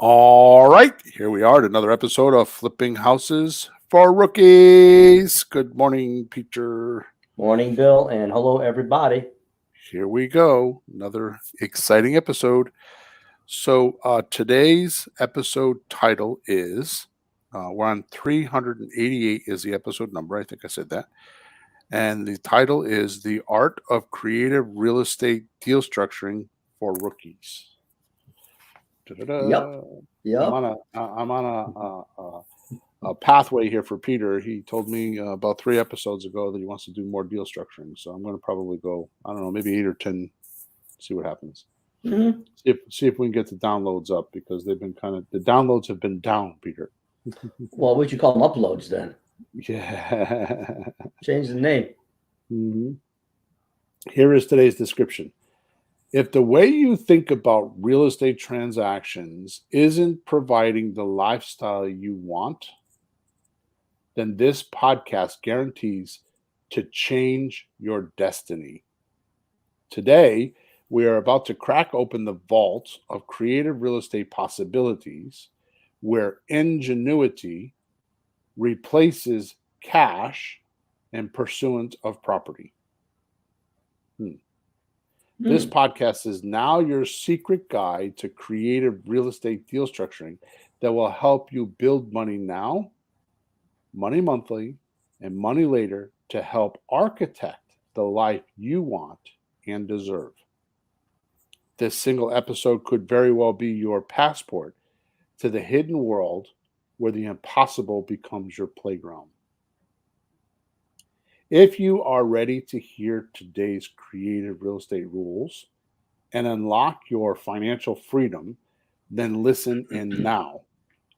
All right, here we are at another episode of Flipping Houses for Rookies. Good morning, Peter. Morning, Bill, and hello, everybody. Here we go, another exciting episode. So, today's episode title is we're on 388 is the episode number. I think I said that. And the title is The Art of Creative Real Estate Deal Structuring for Rookies. Yep. I'm on a pathway here for Peter. He told me about 3 episodes ago that he wants to do more deal structuring. So I'm going to probably go, I don't know, maybe 8 or 10, see what happens. Mhm. See if we can get the downloads up because the downloads have been down, Peter. Well, what you call them uploads then? Yeah. Change the name. Mhm. Here is today's description. If the way you think about real estate transactions isn't providing the lifestyle you want, then this podcast guarantees to change your destiny. Today, we are about to crack open the vault of creative real estate possibilities where ingenuity replaces cash and pursuit of property. This podcast is now your secret guide to creative real estate deal structuring that will help you build money now, money monthly, and money later to help architect the life you want and deserve. This single episode could very well be your passport to the hidden world where the impossible becomes your playground. If you are ready to hear today's creative real estate rules and unlock your financial freedom, then listen in now.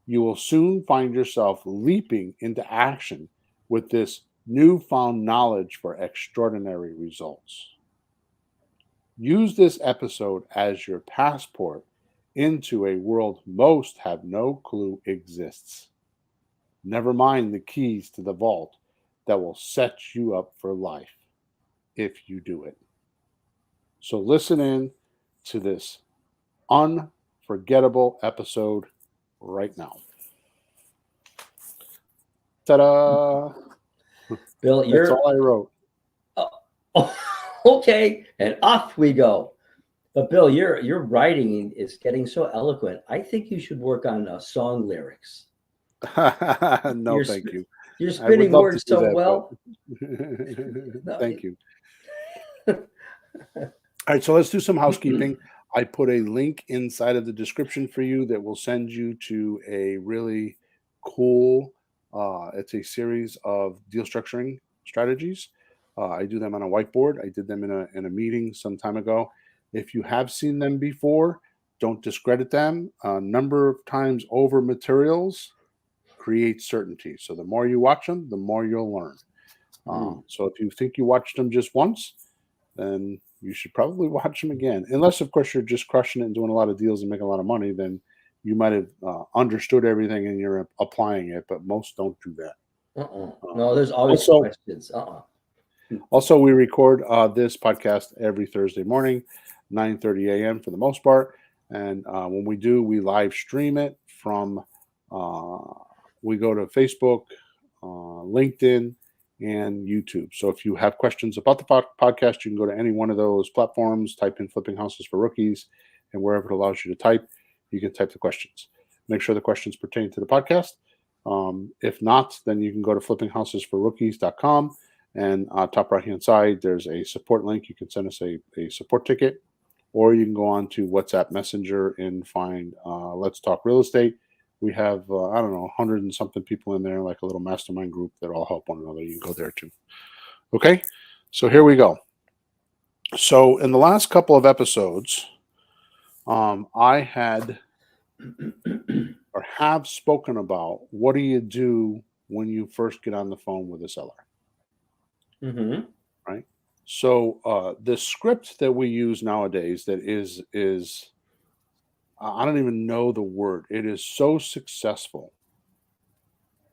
You will soon find yourself leaping into action with this newfound knowledge for extraordinary results. Use this episode as your passport into a world most have no clue exists. Never mind the keys to the vault that will set you up for life if you do it. So listen in to this unforgettable episode right now. Ta-da! Bill, That's you're all I wrote. okay, and off we go. But Bill, your writing is getting so eloquent. I think you should work on song lyrics. No, You're thank you. you're I would spinning love to words do so that, well. but No, thank you. All right, so let's do some housekeeping. I put a link inside of the description for you that will send you to a really cool, it's a series of deal structuring strategies. I do them on a whiteboard. I did them in a meeting some time ago. If you have seen them before, don't discredit them. A number of times over materials creates certainty. So the more you watch them, the more you'll learn. So if you think you watched them just once, then you should probably watch them again. Unless, of course, you're just crushing it and doing a lot of deals and making a lot of money, then you might have understood everything and you're applying it. But most don't do that. No, there's always Also, questions. also, we record this podcast every Thursday morning, 9:30 a.m. for the most part. And when we do, we live stream it from. We go to Facebook, LinkedIn, and YouTube. So if you have questions about the podcast, you can go to any one of those platforms, type in Flipping Houses for Rookies, and wherever it allows you to type, you can type the questions. Make sure the questions pertain to the podcast. If not, then you can go to flippinghousesforrookies.com, and top right-hand side, there's a support link. You can send us a support ticket, or you can go on to WhatsApp Messenger and find Let's Talk Real Estate. We have, I don't know, 100 and something people in there, like a little mastermind group that all help one another. You can go there too. Okay, so here we go. So in the last couple of episodes, I had or have spoken about what do you do when you first get on the phone with a seller, right? So the script that we use nowadays that is I don't even know the word. It is so successful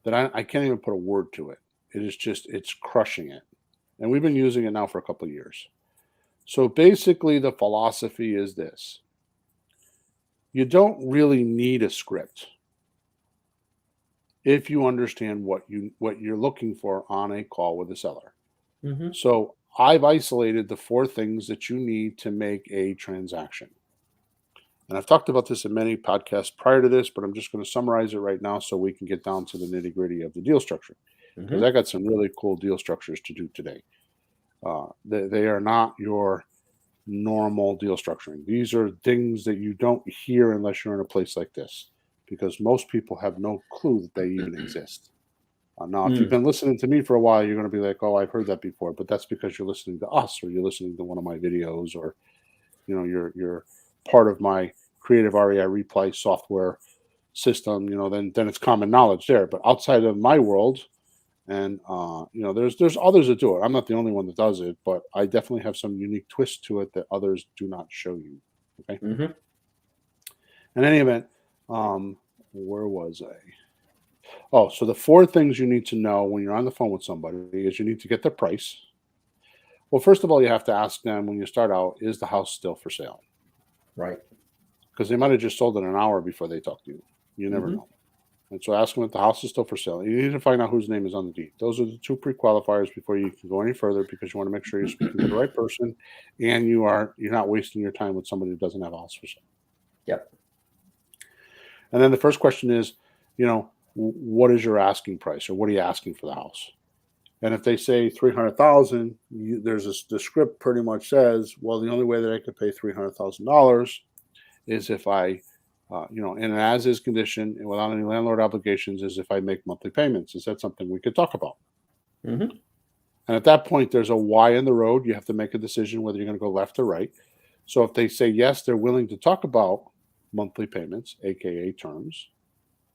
that I can't even put a word to it. It is just, it's crushing it. And we've been using it now for a couple of years. So basically, the philosophy is this: You don't really need a script if you understand what you're looking for on a call with a seller. Hmm. So I've isolated the four things that you need to make a transaction. And I've talked about this in many podcasts prior to this, but I'm just going to summarize it right now so we can get down to the nitty gritty of the deal structure because I Hmm. got some really cool deal structures to do today. They are not your normal deal structuring. These are things that you don't hear unless you're in a place like this because most people have no clue that they even exist. Now, if you've Mm. been listening to me for a while, you're going to be like, "Oh, I've heard that before," but that's because you're listening to us, or you're listening to one of my videos, or you're part of my creative REI replay software system. Then it's common knowledge there. But outside of my world, and there's others that do it. I'm not the only one that does it, but I definitely have some unique twist to it that others do not show you. Okay. Hmm. In any event, um, where was I? Oh, so the four things you need to know when you're on the phone with somebody is you need to get their price. Well, first of all, you have to ask them when you start out, is the house still for sale? Right. Because they might have just sold it an hour before they talk to you. You never Hmm. know. And so ask them if the house is still for sale. You need to find out whose name is on the deed. Those are the two pre-qualifiers before you can go any further because you want to make sure you're speaking to the right person and you're not wasting your time with somebody who doesn't have a house for sale. Yep. And then the first question is, what is your asking price or what are you asking for the house? And if they say 300,000, the script pretty much says, well, the only way that I could pay $300,000 is if I, in an as-is condition and without any landlord obligations, is if I make monthly payments. Is that something we could talk about? Hmm. And at that point, there's a Y in the road. You have to make a decision whether you're going to go left or right. So if they say yes, they're willing to talk about monthly payments, aka terms,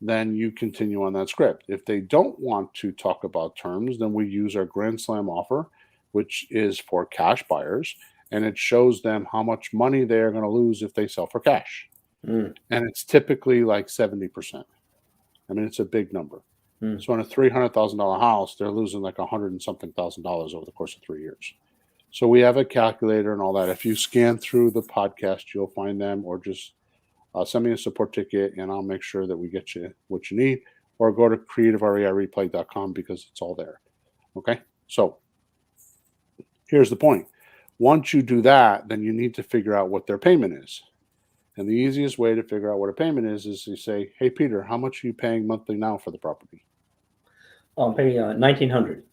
then you continue on that script. If they don't want to talk about terms, then we use our Grand Slam offer, which is for cash buyers, and it shows them how much money they're going to lose if they sell for cash. Mm. And it's typically like 70%. I mean, it's a big number. Mm. So on a $300,000 house, they're losing like 100 and something thousand dollars over the course of 3 years. So we have a calculator and all that. If you scan through the podcast, you'll find them, or just send me a support ticket and I'll make sure that we get you what you need, or go to creativereireplay.com because it's all there. Okay. So here's the point. Once you do that, then you need to figure out what their payment is. And the easiest way to figure out what a payment is you say, hey, Peter, how much are you paying monthly now for the property? I'm paying 1,900.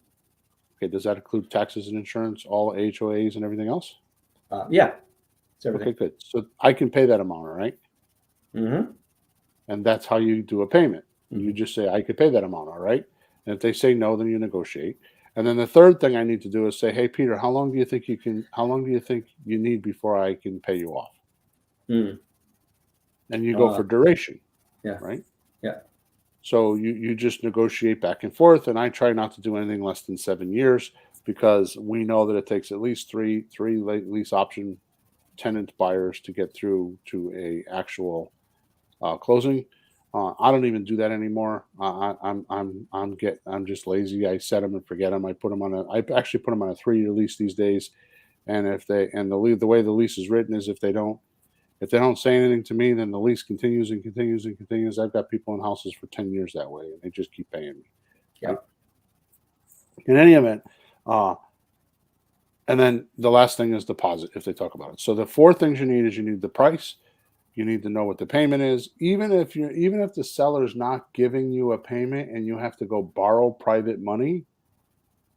Okay. Does that include taxes and insurance, all HOAs and everything else? Yeah, it's everything. Okay, good. So I can pay that amount, all right? Hmm. And that's how you do a payment. You Hmm. just say, I could pay that amount, all right? And if they say no, then you negotiate. And then the third thing I need to do is say, hey, Peter, how long do you think you need before I can pay you off? Mm. And you go Uh, for duration, yeah. right? Yeah. So you just negotiate back and forth. And I try not to do anything less than 7 years because we know that it takes at least three lease option tenant buyers to get through to a actual closing. I don't even do that anymore. I'm just lazy. I set them and forget them. I actually put them on a 3-year lease these days. And the way the lease is written is if they don't say anything to me, then the lease continues and continues and continues. I've got people in houses for 10 years that way, and they just keep paying me. Yeah. Right. In any event, uh, and then the last thing is deposit if they talk about it. So the four things you need is you need the price. You need to know what the payment is. Even if the seller's not giving you a payment and you have to go borrow private money,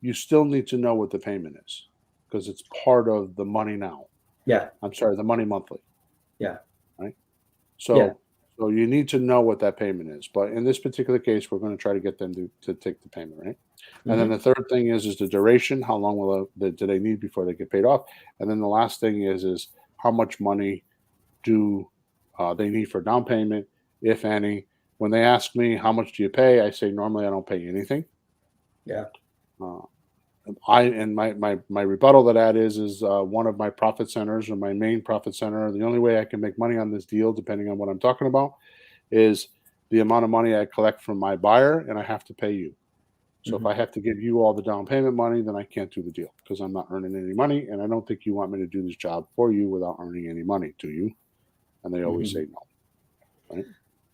you still need to know what the payment is because it's part of the money now. Yeah. I'm sorry, the money monthly, Yeah. right? Yeah. So you need to know what that payment is. But in this particular case, we're going to try to get them to take the payment, right? And then Hmm. the third thing is the duration. How long do they need before they get paid off? And then the last thing is how much money do they need for down payment, if any. When they ask me how much do you pay, I say normally I don't pay anything. Yeah. Uh, my rebuttal to that is one of my profit centers or my main profit center. The only way I can make money on this deal, depending on what I'm talking about, is the amount of money I collect from my buyer, and I have to pay you. So if Hmm. I have to give you all the down payment money, then I can't do the deal because I'm not earning any money, and I don't think you want me to do this job for you without earning any money, do you? And they always Hmm. say no.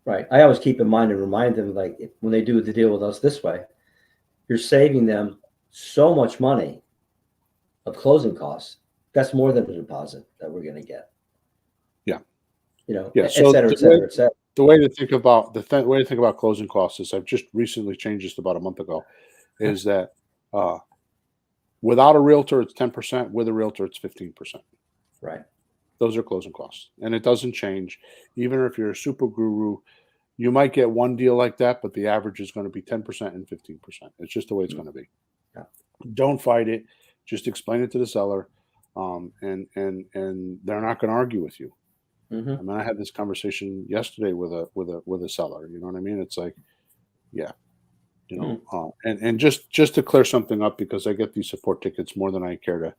Right. I always keep in mind and remind them, like, when they do the deal with us this way, you're saving them so much money of closing costs. That's more than a deposit that we're going to get. Yeah. Et So cetera, et cetera, et cetera. the way to think about way to think about closing costs is, I've just recently changed this about a month ago, is that uh, without a realtor it's 10%, with a realtor it's 15%. Right. Those are closing costs, and it doesn't change. Even if you're a super guru, you might get one deal like that, but the average is going to be 10% and 15%. It's just the way it's going to be. Yeah. Don't fight it. Just explain it to the seller, and they're not going to argue with you. Mm-hmm. I mean, I had this conversation yesterday with a seller. You know what I mean? It's like, yeah, and just to clear something up, because I get these support tickets more than I care to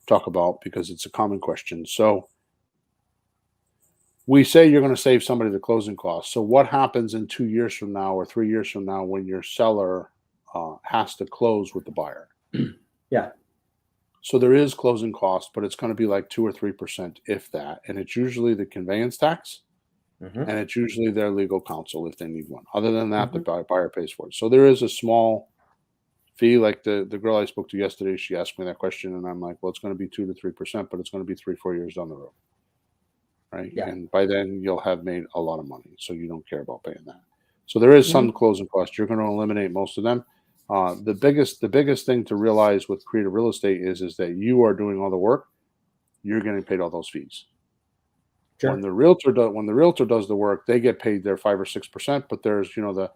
talk about, because it's a common question. So we say you're going to save somebody the closing costs. So what happens in 2 years from now or 3 years from now when your seller has to close with the buyer? Yeah. So there is closing costs, but it's going to be like 2 or 3%, if that, and it's usually the conveyance tax, Mm-hmm. and it's usually their legal counsel if they need one. Other than that, Mm-hmm. the buyer pays for it. So there is a small fee. Like the girl I spoke to yesterday, she asked me that question, and I'm like, well, it's going to be 2 to 3%, but it's going to be 3-4 years down the road, right? Yeah. And by then you'll have made a lot of money, so you don't care about paying that. So there is some closing costs. You're going to eliminate most of them. The biggest thing to realize with creative real estate is that you are doing all the work. You're getting paid all those fees. Sure. When the realtor does the work, they get paid their 5 or 6%. But there's the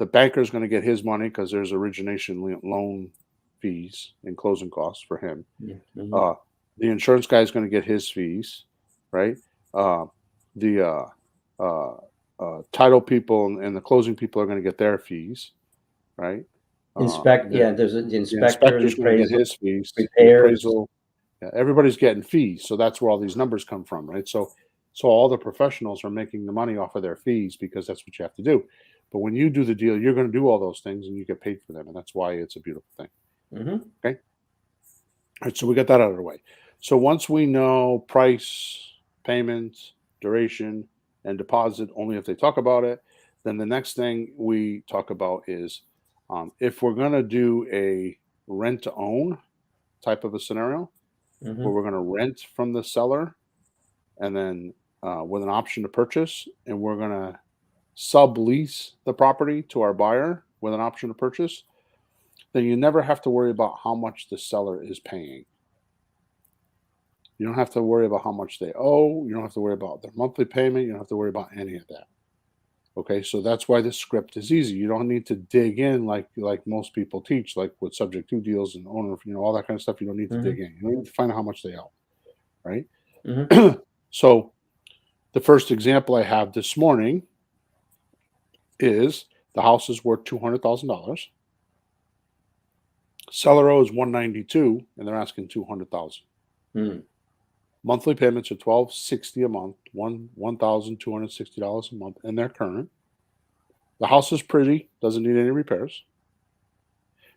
banker is going to get his money, because there's origination loan fees and closing costs for him. Mm-hmm. The insurance guy is going to get his fees, right? The title people and the closing people are going to get their fees, right? There's the The inspector, the inspector's going to get appraisal, his fees, the repairs. appraisal. Yeah, everybody's getting fees, so that's where all these numbers come from, right? So all the professionals are making the money off of their fees, because that's what you have to do. But when you do the deal, you're going to do all those things, and you get paid for them, and that's why it's a beautiful thing. Mm-hmm. Okay. All right, so we got that out of the way. So once we know price, payment, duration, and deposit, only if they talk about it, then the next thing we talk about is if we're going to do a rent to own type of a scenario, Mm-hmm. where we're going to rent from the seller, and then with an option to purchase, and we're going to sublease the property to our buyer with an option to purchase, then you never have to worry about how much the seller is paying. You don't have to worry about how much they owe. You don't have to worry about their monthly payment. You don't have to worry about any of that. Okay, so that's why the script is easy. You don't need to dig in like most people teach, like with subject to deals and owner, all that kind of stuff. You don't need to dig in. You don't need to find out how much they owe, right? Mm-hmm. So the first example I have this morning is the house is worth $200,000. Seller owes $192,000, and they're asking $200,000. Mm. Monthly payments are $1,260 a month, $1,260 a month, and they're current. The house is pretty, doesn't need any repairs,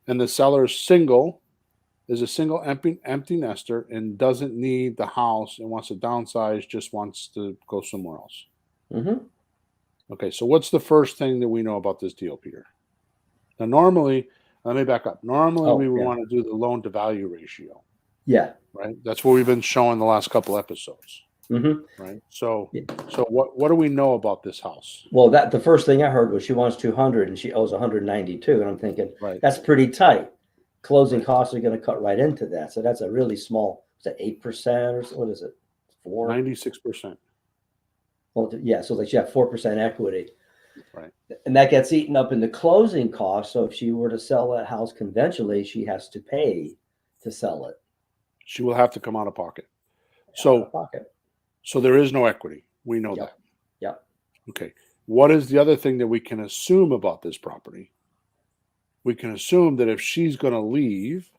and the seller is a single empty nester, and doesn't need the house and wants to downsize, just wants to go somewhere else. Mm-hmm. Okay, so what's the first thing that we know about this deal, Peter? Now, normally, let me back up. Normally, we would want to do the loan to value ratio. Yeah. Right. That's what we've been showing the last couple episodes. Mm-hmm. Right. So what do we know about this house? Well, the first thing I heard was she wants 200 and she owes 192, and I'm thinking, right, that's pretty tight. Closing costs are going to cut right into that. So that's a really small. Is that 8% or what is it? 96%. Well, yeah. So like you have 4% equity. Right. And that gets eaten up in the closing costs. So if she were to sell that house conventionally, she has to pay to sell it. She will have to come out of pocket. So there is no equity. We know that. Yep. Okay. What is the other thing that we can assume about this property? We can assume that if she's going to leave,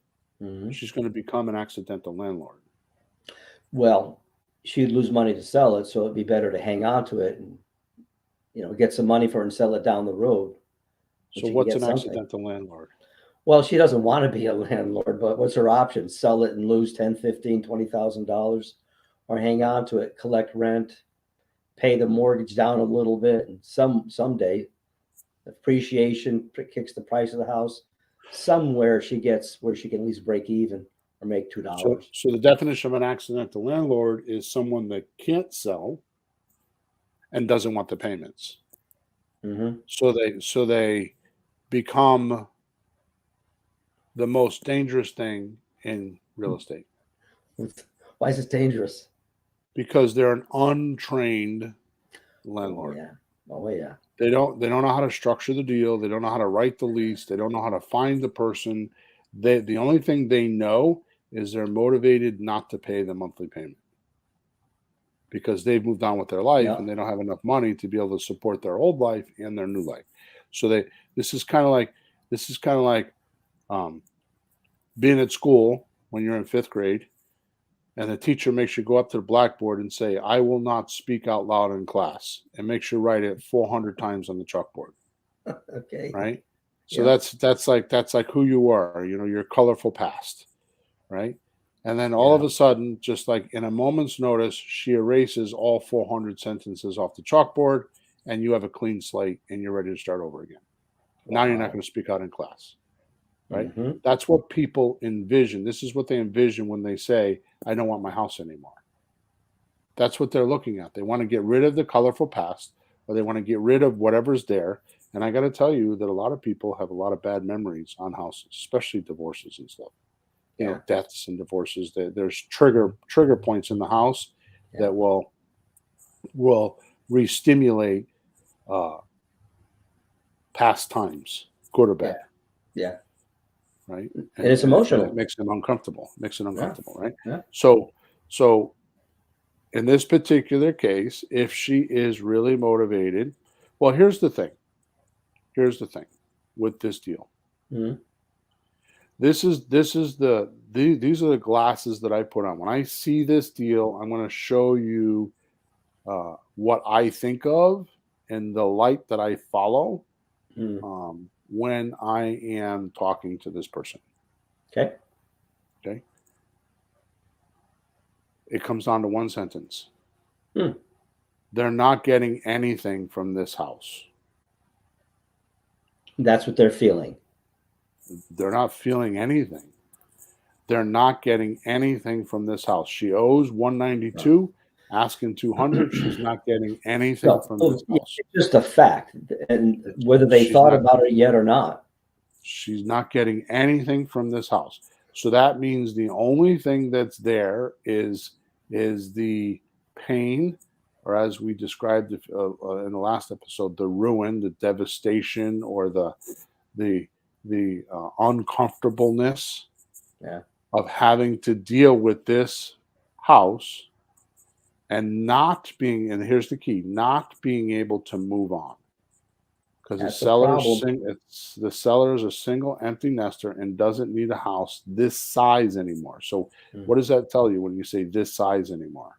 she's going to become an accidental landlord. Well, she'd lose money to sell it, so it'd be better to hang on to it and get some money for it and sell it down the road. So what's an accidental landlord? Well, she doesn't want to be a landlord, but what's her option? Sell it and lose $10,000, $15,000, $20,000, or hang on to it, collect rent, pay the mortgage down a little bit, and someday appreciation kicks the price of the house. Somewhere she gets where she can at least break even or make So, $2. so the definition of an accidental landlord is someone that can't sell and doesn't want the payments. Mm-hmm. So they become the most dangerous thing in real estate Why is it dangerous? because they're an untrained Oh landlord. yeah. Oh yeah. They don't know how to structure the deal. They don't know how to write the lease. They don't know how to find the person. The only thing they know is they're motivated not to pay the monthly payment because they've moved on with their life Yeah. and they don't have enough money to be able to support their old life and their new life. So this is kind of like um, being at school when you're in fifth grade and the teacher makes you go up to the blackboard and say, "I will not speak out loud in class," and makes you write it 400 times on the chalkboard. Okay. Right? So Yeah. that's like who you are, your colorful past, right? And then all of Yeah. a sudden, just like in a moment's notice, she erases all 400 sentences off the chalkboard, and you have a clean slate, and you're ready to start over again. Now you're not Wow. going to speak out in class, right? Mm-hmm. That's what people envision. This is what they envision when they say, "I don't want my house anymore." That's what they're looking at. They want to get rid of the colorful past, or they want to get rid of whatever's there. And I got to tell you that a lot of people have a lot of bad memories on houses, especially divorces and stuff. Yeah. Deaths and divorces. There's trigger points in the house Yeah. that will re-stimulate uh, past times, good or Yeah. bad, Yeah. right? And it's And it emotional. makes them uncomfortable. Makes it Yeah. uncomfortable, right? Yeah. So in this particular case, if she is really motivated, well, here's the thing. Here's the thing with this deal. Mm-hmm. These are the glasses that I put on. When I see this deal, I'm going to show you what I think of and the light that I follow Mm. when I am talking to this person. Okay. Okay, it comes down to one sentence. Mm. They're not getting anything from this house. That's what they're feeling. They're not feeling anything. They're not getting anything from this house. She owes Right. 192, asking 200. She's not getting anything So from well, this yeah, house. it's just a fact, and whether they She's thought not about it yet or not. she's not getting anything from this house. So that means the only thing that's there is the pain, or as we described in the last episode, the ruin, the devastation, or the uncomfortableness Yeah. of having to deal with this house and not being, and here's the key, not being able to move on because That's a problem. the seller is a single empty nester and doesn't need a house this size anymore. So Mm. what does that tell you when you say this size anymore?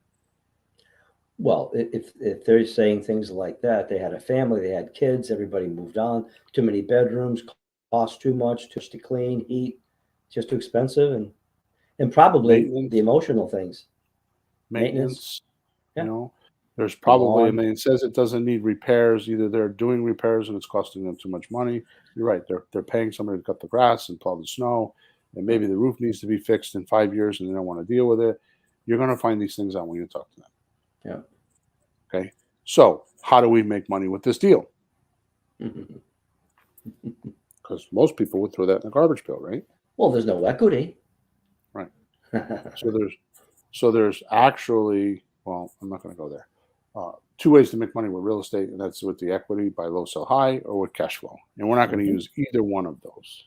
Well, if they're saying things like that, they had a family, they had kids, everybody moved on, too many bedrooms, cost too much to clean, heat, just too expensive, and probably the Maintenance, emotional things, maintenance. maintenance, you Yeah. know, there's The probably, I lawn. mean, it says it doesn't need repairs. Either they're doing repairs and it's costing them too much money. You're right. They're paying somebody to cut the grass and plow the snow, and Yeah. maybe the roof needs to be fixed in 5 years and they don't want to deal with it. You're going to find these things out when you talk to them. Yeah. Okay. So how do we make money with this deal? Because most people would throw that in the garbage pail, right? Well, there's no equity. Right. So there's actually, well, I'm not going to go there. Two ways to make money with real estate, and that's with the equity, buy low, sell high, or with cash flow. And we're not going to Mhm. use either one of those.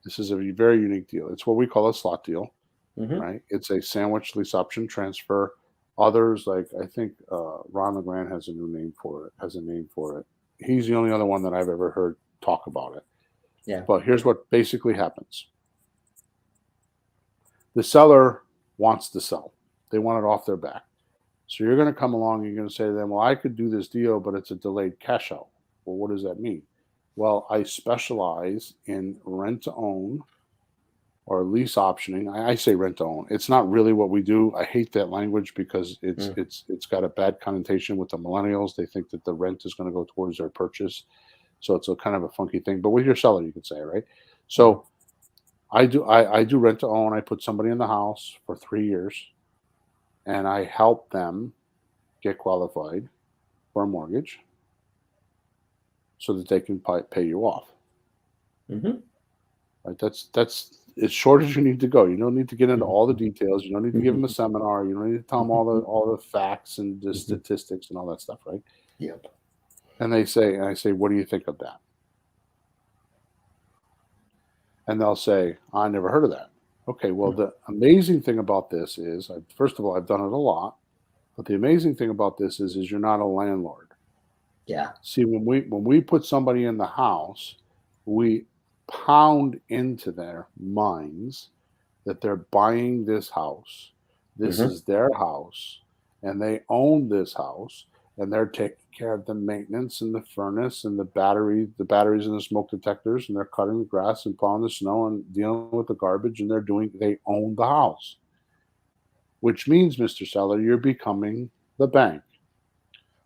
This is a very unique deal. It's what we call a slot deal, Mhm. right? It's a sandwich lease option transfer. Others, like I think Ron LeGrand has a new name for it. Has a name for it. He's the only other one that I've ever heard talk about it. Yeah. But here's what basically happens: the seller wants to sell. They want it off their back. So you're going to come along and you're going to say to them, well, I could do this deal, but it's a delayed cash out. Well, what does that mean? Well, I specialize in rent to own or lease optioning. I say rent to own. It's not really what we do. I hate that language because it's Mm. it's it's got a bad connotation with the millennials. They think that the rent is going to go towards their purchase, so it's a kind of a funky thing. But with your seller, you could say, right? Mhm. So I do rent to own. I put somebody in the house for 3 years, and I help them get qualified for a mortgage so that they can pay you off. Mhm. Right? That's as short as you need to go. You don't need to get into Mhm. all the details. You don't need to give them a Mhm. seminar. You don't need to tell them all the facts and the Mhm. statistics and all that stuff, right? Yep. And I say, what do you think of that? And they'll say, I never heard of that. Okay, well, Mm. the amazing thing about this is, first of all, I've done it a lot. But the amazing thing about this is you're not a landlord. Yeah. See, when we put somebody in the house, we pound into their minds that they're buying this house. This Mhm. is their house, and they own this house, and they're taking care of the maintenance and the furnace and the batteries and the smoke detectors, and they're cutting the grass and plowing the snow and dealing with the garbage, and they own the house. Which means, Mr. Seller, you're becoming the bank.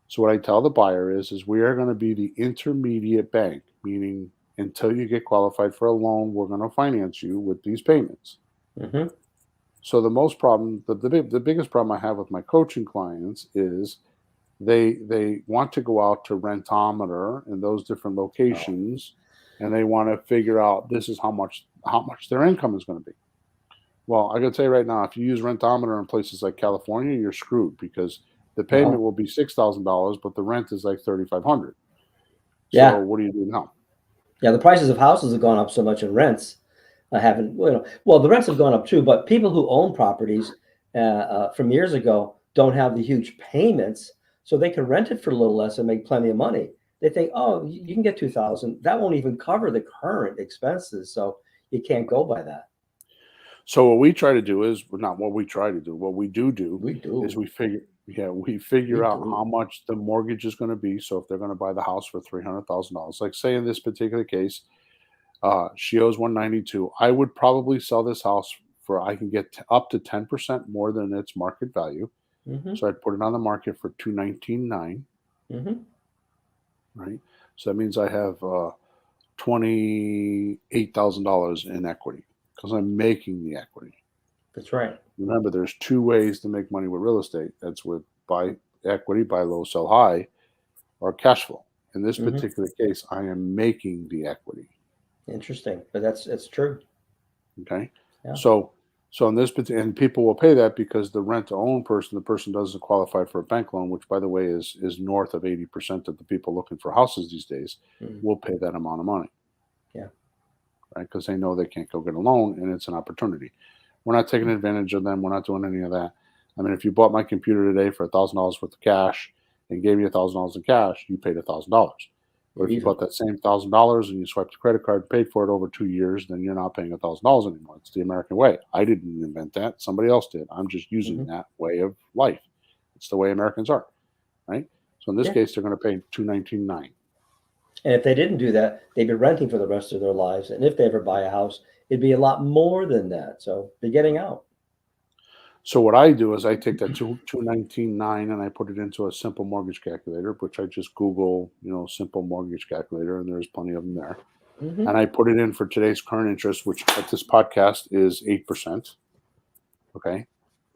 So what I tell the buyer is we are going to be the intermediate bank, meaning until you get qualified for a loan, we're going to finance you with these payments. Mhm. So the most problem, the biggest problem I have with my coaching clients is they want to go out to Rentometer and those different Oh. locations, and they want to figure out this is how much their income is going to be. Well, I got to tell you right now, if you use Rentometer in places like California, you're screwed because the payment Uh-huh. will be $6,000, but the rent is like 3,500. So Yeah. what do you do now? Yeah. The prices of houses have gone up so much in rents. I haven't, well, the rents have gone up too, but people who own properties from years ago don't have the huge payments, so they can rent it for a little less and make plenty of money. They think, oh, you can get 2,000. That won't even cover the current expenses, so you can't go by that. So what we try to do is well, not what we try to do. What we do We is do. we We figure out how do. much the mortgage is going to be. So if they're going to buy the house for $300,000, like say in this particular case, she owes 192. I would probably sell this house for I can get up to 10% more than its market value. Hmm. So I'd put it on the market for 219.9, Hmm. right? So that means I have $28,000 in equity because I'm making the equity. That's right. Remember, there's two ways to make money with real estate. That's with buy equity, buy low, sell high, or cash flow. In this Hmm. particular case, I am making the equity. Interesting, but that's true. Okay, Yeah. so in this particular, and people will pay that because the rent to own person, the person doesn't qualify for a bank loan, which by the way is north of 80% of the people looking for houses these days Mm. will pay that amount of money, Yeah. right? Because they know they can't go get a loan, and it's an opportunity. We're not taking advantage of them. We're not doing any of that. I mean, if you bought my computer today for $1,000 worth of cash and gave me $1,000 in cash, you paid $1,000. But if you bought Easily. that same $1,000 and you swiped a credit card and paid for it over 2 years, then you're not paying $1,000 anymore. It's the American way. I didn't invent that. Somebody else did. I'm just using Hmm. that way of life. It's the way Americans are, right? So in this Yeah. case, they're going to pay 219.9. And if they didn't do that, they'd be renting for the rest of their lives. And if they ever buy a house, it'd be a lot more than that. So they're getting out. So what I do is I take that 219.9 and I put it into a simple mortgage calculator, which I just Google, simple mortgage calculator, and there's plenty of them there. Hmm. And I put it in for today's current interest, which at this podcast is 8%. Okay.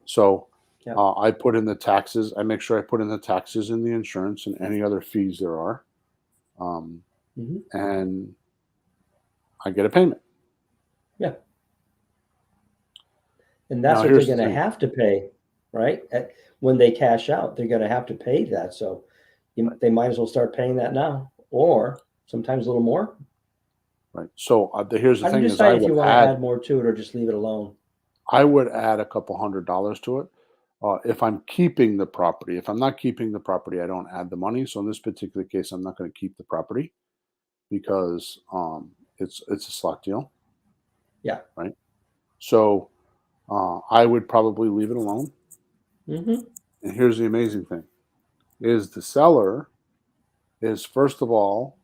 So Yeah. I put in the taxes. I make sure I put in the taxes and the insurance and any other fees there are. Um, Hmm. and I get a payment. Yeah. And that's Now, what they're here's going the to thing. have to pay, right? When they cash out, they're going to have to pay that. So they might as well start paying that now, or sometimes a little more. Right. So here's the How do you thing is decide if you want to add more to it or just leave it alone? I would add a couple $100 to it. If I'm keeping the property, if I'm not keeping the property, I don't add the money. So in this particular case, I'm not going to keep the property because it's a slot deal, Yeah. right? So I would probably leave it alone. Hmm. And here's the amazing thing: is the seller is first of all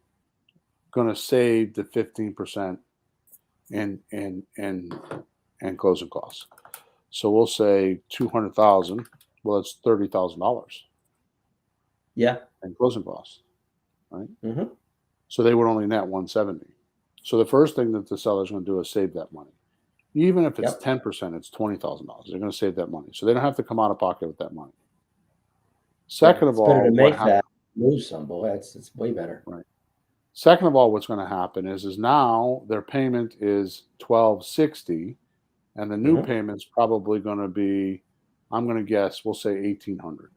going to save the 15% in and closing costs. So we'll say 200,000. Well, it's $30,000 Yeah. and closing costs, right? Mm-hmm. So they would only net 170. So the first thing that the seller's going to do is save that money. Even if it's Yep. 10%, it's $20,000. They're going to save that money. So they don't have to come out of pocket with that money. Yeah. Second of It's better all, to what make that lose some, boy. It's way better. right. Second of all, what's going to happen is now their payment is $1,260, and the new Mm-hmm. payment's probably going to be, I'm going to guess, we'll say $1,800.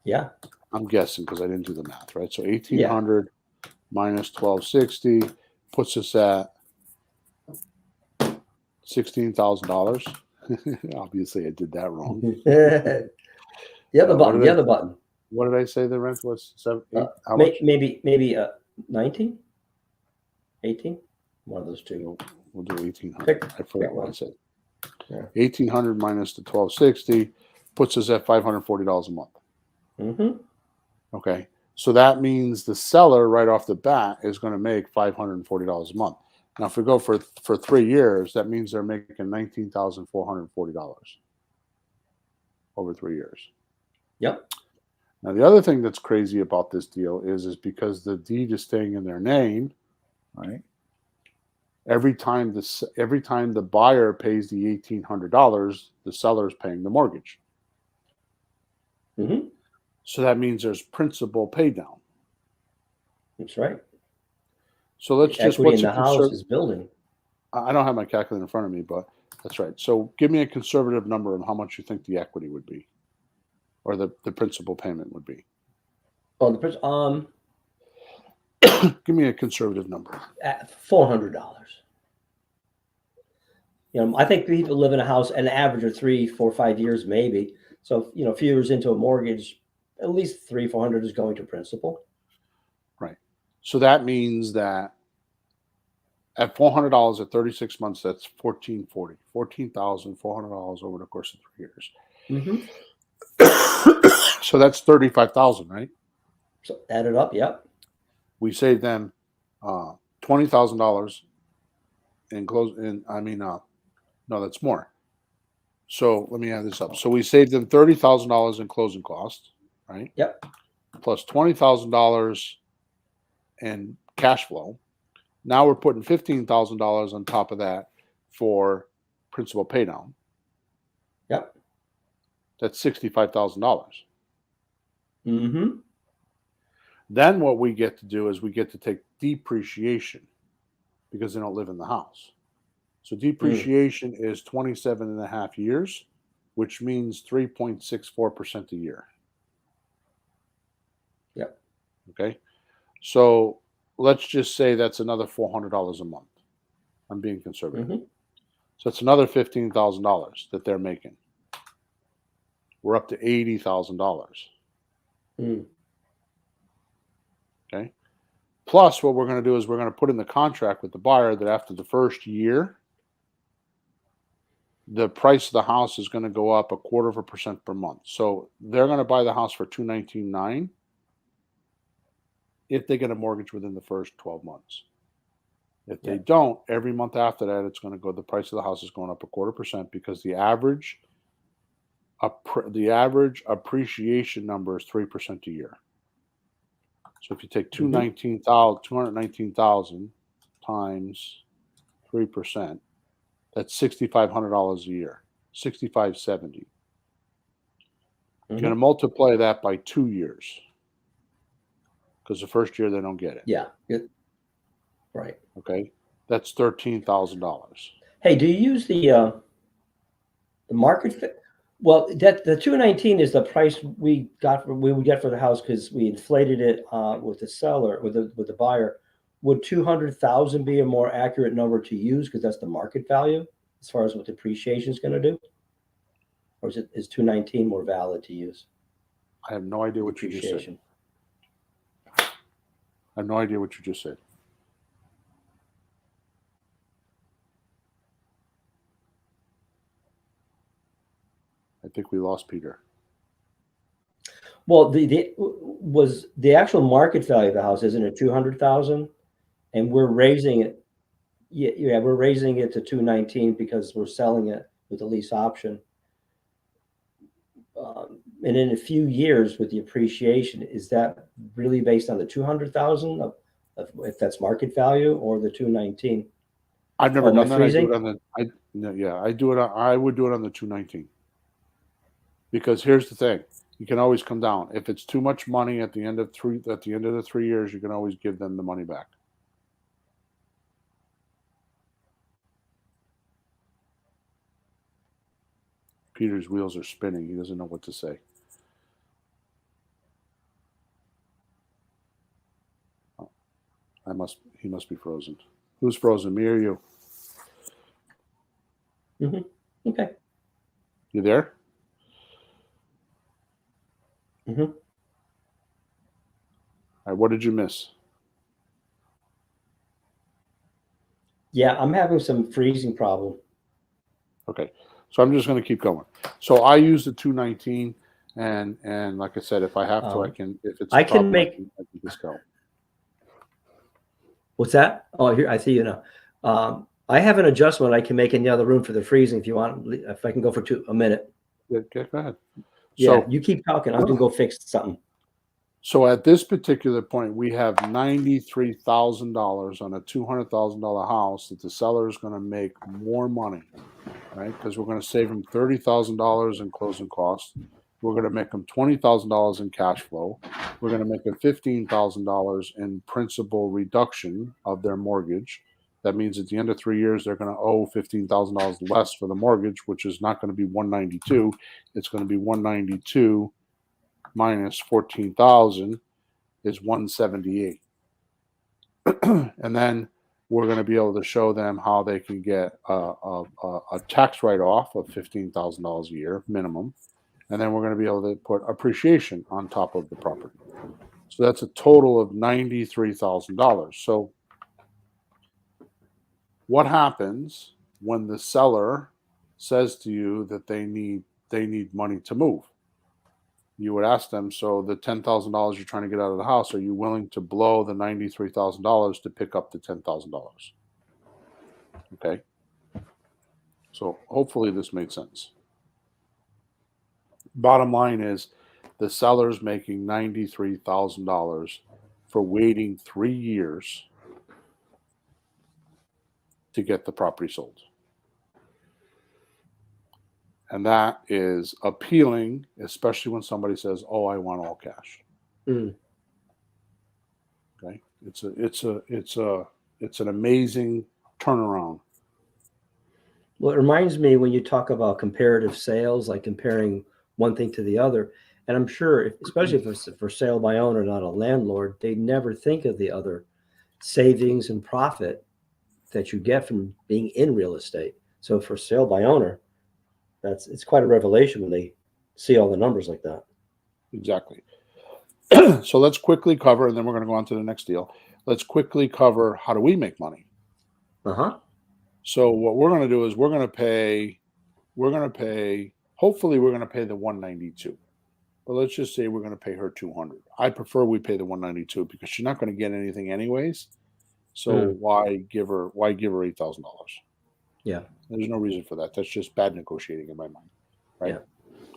Yeah. I'm guessing because I didn't do the math, right? So Yeah. 1,800 minus 1,260 puts us at $16,000. Obviously, I did that wrong. The other button. The other button. What did I say the rent was? 7, 8? How much? Maybe 19, 18. One of those two. We'll do 1,800. I forgot what I said. Yeah. 1,800 minus the 1,260 puts us at $540 a month. Mm-hmm. Okay, so that means the seller right off the bat is going to make $540 a month. Now, if we go for 3 years, that means they're making $19,440 over 3 years. Yep. Now, the other thing that's crazy about this deal is because the deed is staying in their name, right? Every time the buyer pays the $1,800, the seller is paying the mortgage. Mm-hmm. So that means there's principal pay down. That's right. So let's just equity in the house is building. I don't have my calculator in front of me, but that's right. So give me a conservative number on how much you think the equity would be, or the principal payment would be. Oh, the Give me a conservative number. $400. I think people live in a house an average of 3, 4, 5 years, maybe. So a few years into a mortgage, at least 300-400 is going to principal. Right. So that means that at $400 at 36 months, that's $1,440, $14,400 over the course of 3 years. Mm-hmm. So that's $35,000, right? So add it up, yep. We saved them $20,000 in close. No, that's more. So let me add this up. So we saved them $30,000 in closing costs, right? Yep. Plus $20,000 in cash flow. Now we're putting $15,000 on top of that for principal pay down. Yep. That's $65,000. Mm-hmm. Then what we get to do is we get to take depreciation because they don't live in the house. So depreciation is 27 and a half years, which means 3.64% a year. Yep. Okay. So let's just say that's another $400 a month. I'm being conservative. Mm-hmm. So it's another $15,000 that they're making. We're up to $80,000. Mm. Okay. Plus, what we're going to do is we're going to put in the contract with the buyer that after the first year, the price of the house is going to go up 0.25% per month. So they're going to buy the house for $219,900 if they get a mortgage within the first 12 months. If they don't, every month after that, it's going to go. The price of the house is going up 0.25% because the average appreciation number is 3% a year. So if you take $219,000 times 3%, that's $6,500 a year, $6,570. You're going to multiply that by 2 years because the first year they don't get it. Yeah. Right. Okay, that's $13,000. Hey, do you use the market? Well, that the 219 is the price we would get for the house because we inflated it with the seller with the buyer. Would 200,000 be a more accurate number to use because that's the market value as far as what depreciation is going to do, or is 219 more valid to use? I have no idea what you just said. I have no idea what you just said. I think we lost Peter. Well, was the actual market value of the house, isn't it 200,000, and we're raising it? Yeah, we're raising it to 219 because we're selling it with a lease option. And in a few years with the appreciation, is that really based on the 200,000 of if that's market value or the 219? I've never Oh, am I done that. I do freezing? it on the. I no, yeah, I do it. I would do it on the 219 because here's the thing: you can always come down. If it's too much money at the end of the 3 years, you can always give them the money back. Peter's wheels are spinning. He doesn't know what to say. Oh, he must be frozen. Who's frozen? Me or you? Okay. You there? hmm All right, what did you miss? Yeah, I'm having some freezing problem. Okay, so I'm just going to keep going. So I use the 219, and like I said, if I have to, I can. If it's a I can problem, make, I can discount. what's that? Oh, here, I see you now. I have an adjustment I can make in the other room for the freezing if you want, if I can go for a minute. Yeah, go ahead. Yeah, So you keep talking. I'm gonna go fix something. So at this particular point, we have $93,000 on a $200,000 house that the seller is going to make more money, right? Because we're going to save them $30,000 in closing costs. We're going to make them $20,000 in cash flow. We're going to make them $15,000 in principal reduction of their mortgage. That means at the end of 3 years, they're going to owe $15,000 less for the mortgage, which is not going to be 192. It's going to be 192 minus 14,000 is 178. And then we're going to be able to show them how they can get a tax write-off of $15,000 a year minimum. And then we're going to be able to put appreciation on top of the property. So that's a total of $93,000. So what happens when the seller says to you that they need money to move? You would ask them, so the $10,000 you're trying to get out of the house, are you willing to blow the $93,000 to pick up the $10,000? Okay. So hopefully this made sense. Bottom line is the seller's making $93,000 for waiting 3 years to get the property sold. And that is appealing, especially when somebody says, "Oh, I want all cash." Mm. Okay. It's an amazing turnaround. Well, it reminds me when you talk about comparative sales, like comparing one thing to the other. And I'm sure, especially if it's for sale by owner, not a landlord, they never think of the other savings and profit that you get from being in real estate. So for sale by owner, it's quite a revelation when they see all the numbers like that. Exactly. So let's quickly cover, and then we're going to go on to the next deal. Let's quickly cover how do we make money. Uh-huh. So what we're going to do is we're going to pay, hopefully we're going to pay the 192. But let's just say we're going to pay her 200. I prefer we pay the 192 because she's not going to get anything anyways. So why give her $8,000? Yeah. There's no reason for that. That's just bad negotiating in my mind. Right. Yeah.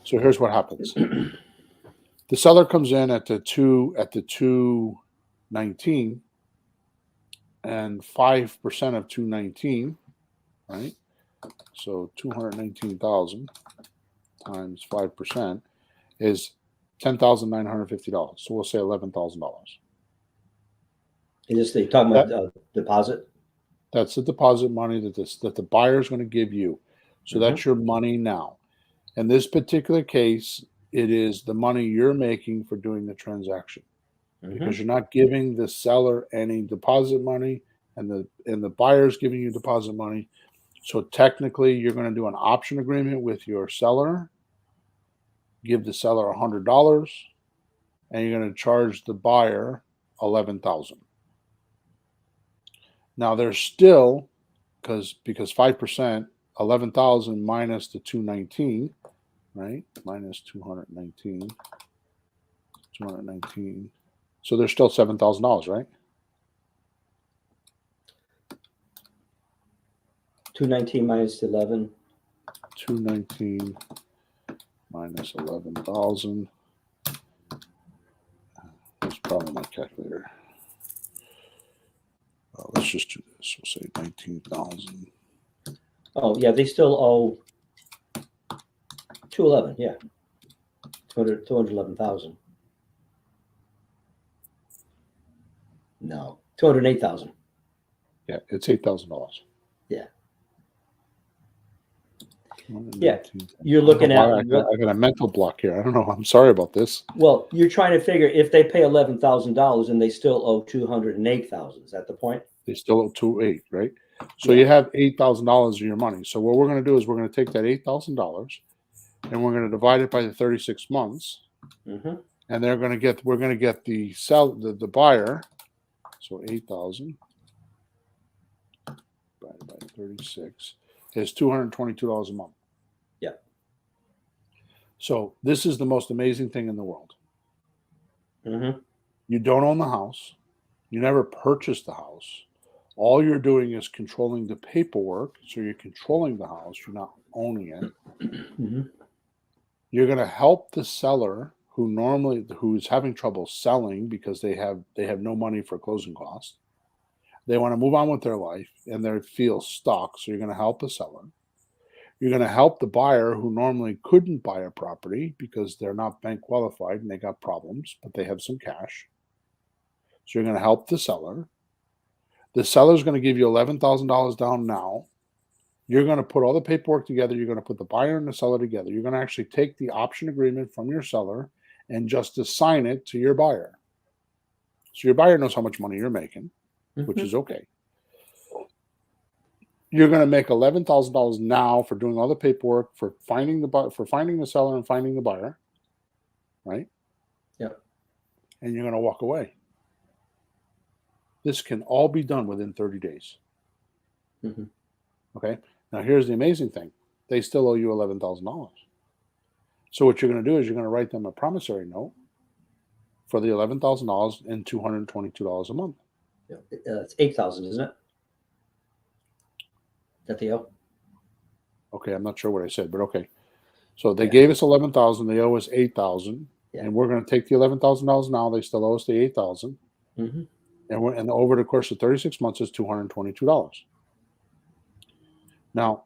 So here's what happens. The seller comes in at the 219, and 5% of 219, right? So 219,000 times 5% is $10,950. So we'll say $11,000. Is this talking about deposit? That's the deposit money that the buyer is going to give you. So that's your money now. In this particular case, it is the money you're making for doing the transaction, because you're not giving the seller any deposit money, and the buyer's giving you deposit money. So technically, you're going to do an option agreement with your seller, give the seller $100, and you're going to charge the buyer $11,000. Now there's still, because 5%, 11,000 minus the 219, right? Minus 219. So there's still $7,000, right? 219 minus 11. 219 minus 11,000. That's probably my calculator. Let's just do this. We'll say 19,000. Oh, yeah, they still owe 211. Yeah, 211,000. No, 208,000. Yeah, it's $8,000. Yeah. Yeah, you're I looking don't know at why I got a mental block here. I don't know. I'm sorry about this. Well, you're trying to figure if they pay $11,000 and they still owe 208,000. Is that the point? They still owe 2.8, right? So Yeah. you have $8,000 of your money. So what we're going to do is we're going to take that $8,000 and we're going to divide it by the 36 months, Mm-hmm. and we're going to get the buyer. So 8,000 divided by 36 is $222 a month. Yeah. So this is the most amazing thing in the world. Mm-hmm. You don't own the house. You never purchased the house. All you're doing is controlling the paperwork. So you're controlling the house. You're not owning it. Mm-hmm. You're going to help the seller who's having trouble selling because they have no money for closing costs. They want to move on with their life and they feel stuck. So you're going to help the seller. You're going to help the buyer who normally couldn't buy a property because they're not bank qualified and they got problems, but they have some cash. So you're going to help the seller. The seller's going to give you $11,000 down now. You're going to put all the paperwork together. You're going to put the buyer and the seller together. You're going to actually take the option agreement from your seller and just assign it to your buyer. So your buyer knows how much money you're making, which is okay. You're going to make $11,000 now for doing all the paperwork, for finding the seller and finding the buyer, right? Yep. And you're going to walk away. This can all be done within 30 days. Mm-hmm. Okay. Now here's the amazing thing: they still owe you $11,000. So what you're going to do is you're going to write them a promissory note for the $11,000 and $222 a month. Yeah. It's 8,000, isn't it? That they owe. Okay, I'm not sure what I said, but okay. So they gave us 11,000. They owe us 8,000, and we're going to take the $11,000 now. They still owe us the 8,000, mm-hmm. and over the course of 36 months is $222. Now,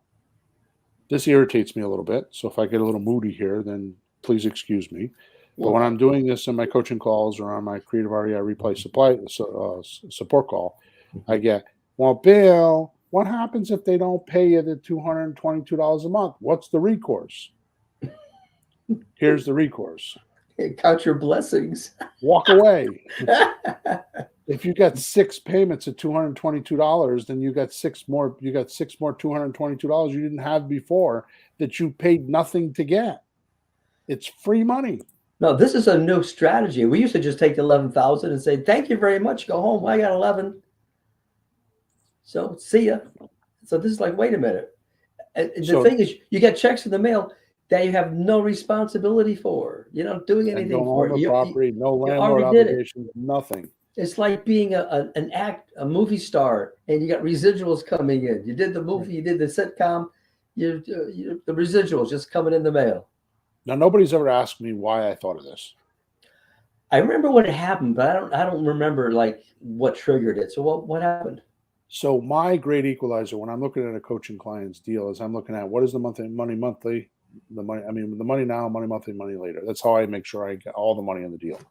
this irritates me a little bit. So if I get a little moody here, then please excuse me. But when I'm doing this in my coaching calls or on my Creative REI Replay support call, I get, well, Bill, what happens if they don't pay you the $222 a month? What's the recourse? Here's the recourse. Count your blessings. Walk away. If you got 6 payments at $222, then you got six more $222 you didn't have before that you paid nothing to get. It's free money. No, this is a new strategy. We used to just take the 11,000 and say, "Thank you very much. Go home. I got 11. So see ya." So this is like, wait a minute. The thing is, you get checks in the mail that you have no responsibility for. You're not doing anything for it. Property, no landlord obligations, nothing. It's like being a movie star, and you got residuals coming in. You did the movie, you did the sitcom, the residuals just coming in the mail. Now, nobody's ever asked me why I thought of this. I remember when it happened, but I don't remember like what triggered it. So what happened? So my great equalizer when I'm looking at a coaching client's deal is I'm looking at what is the monthly, the money now, money monthly, money later. That's how I make sure I get all the money in the deal.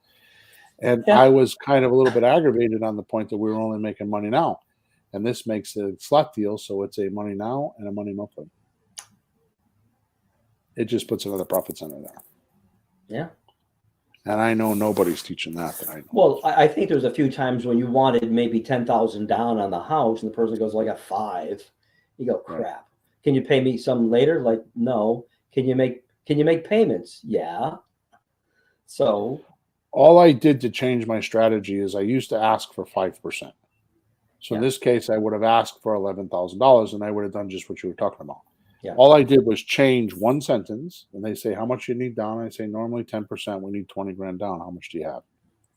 And I was kind of a little bit aggravated on the point that we were only making money now. And this makes a flat deal. So it's a money now and a money monthly. It just puts another profit center there. Yeah. And I know nobody's teaching that I know. Well, I think there's a few times when you wanted maybe 10,000 down on the house and the person goes, well, I got 5. You go, crap. Right. Can you pay me some later? Like, no. Can you make payments? Yeah. So all I did to change my strategy is I used to ask for 5%. So in this case, I would have asked for $11,000 and I would have done just what you were talking about. Yeah. All I did was change one sentence, and they say, how much you need down? I say, normally 10%. We need 20 grand down. How much do you have?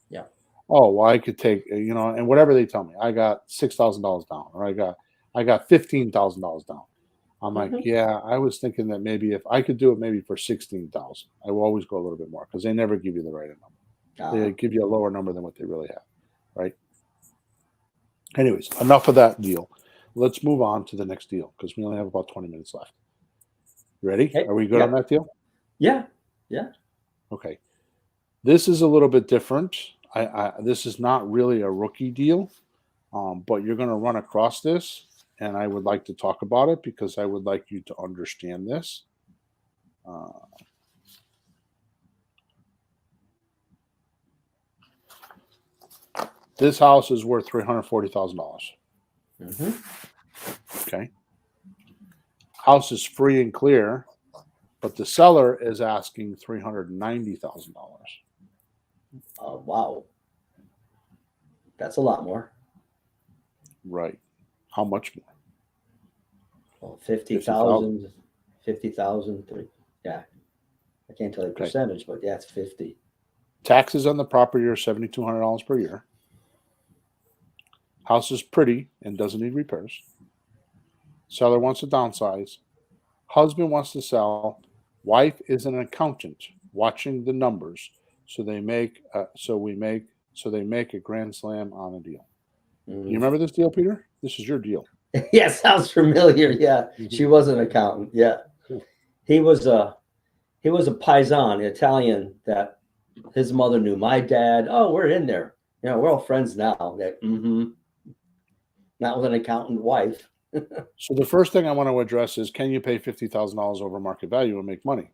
Yeah. Oh, well, I could take, and whatever they tell me, I got $6,000 down, or I got $15,000 down. I'm like, Mhm. yeah, I was thinking that maybe if I could do it maybe for 16,000, I will always go a little bit more because they never give you the right number. They Ah, give you a lower number than what they really have, right? Anyways, enough of that deal. Let's move on to the next deal because we only have about 20 minutes left. Ready? hey, Are we good on yep, that deal? yeah, yeah. Okay. This is a little bit different. This is not really a rookie deal, but you're going to run across this, and I would like to talk about it because I would like you to understand this. Uh, this house is worth $340,000. Hmm. Okay, house is free and clear, but the seller is asking $390,000. Wow, that's a lot more. Right? How much more? Well, 50,000. 50,000, 50,000. Yeah, I can't tell you Okay. percentage, but yeah, it's 50. Taxes on the property are $7,200 per year. House is pretty and doesn't need repairs. Seller wants to downsize. Husband wants to sell. Wife is an accountant watching the numbers, so they make so they make a grand slam on a deal. Do you Mm. remember this deal, Peter? This is your deal. Yeah, sounds familiar. Yeah, Mhm. she was an accountant. Yeah, he was a he was a paisan Italian that his mother knew. My dad. Oh, we're in there. You know, we're all friends now. That not with an accountant wife. So the first thing I want to address is, can you pay $50,000 over market value and make money?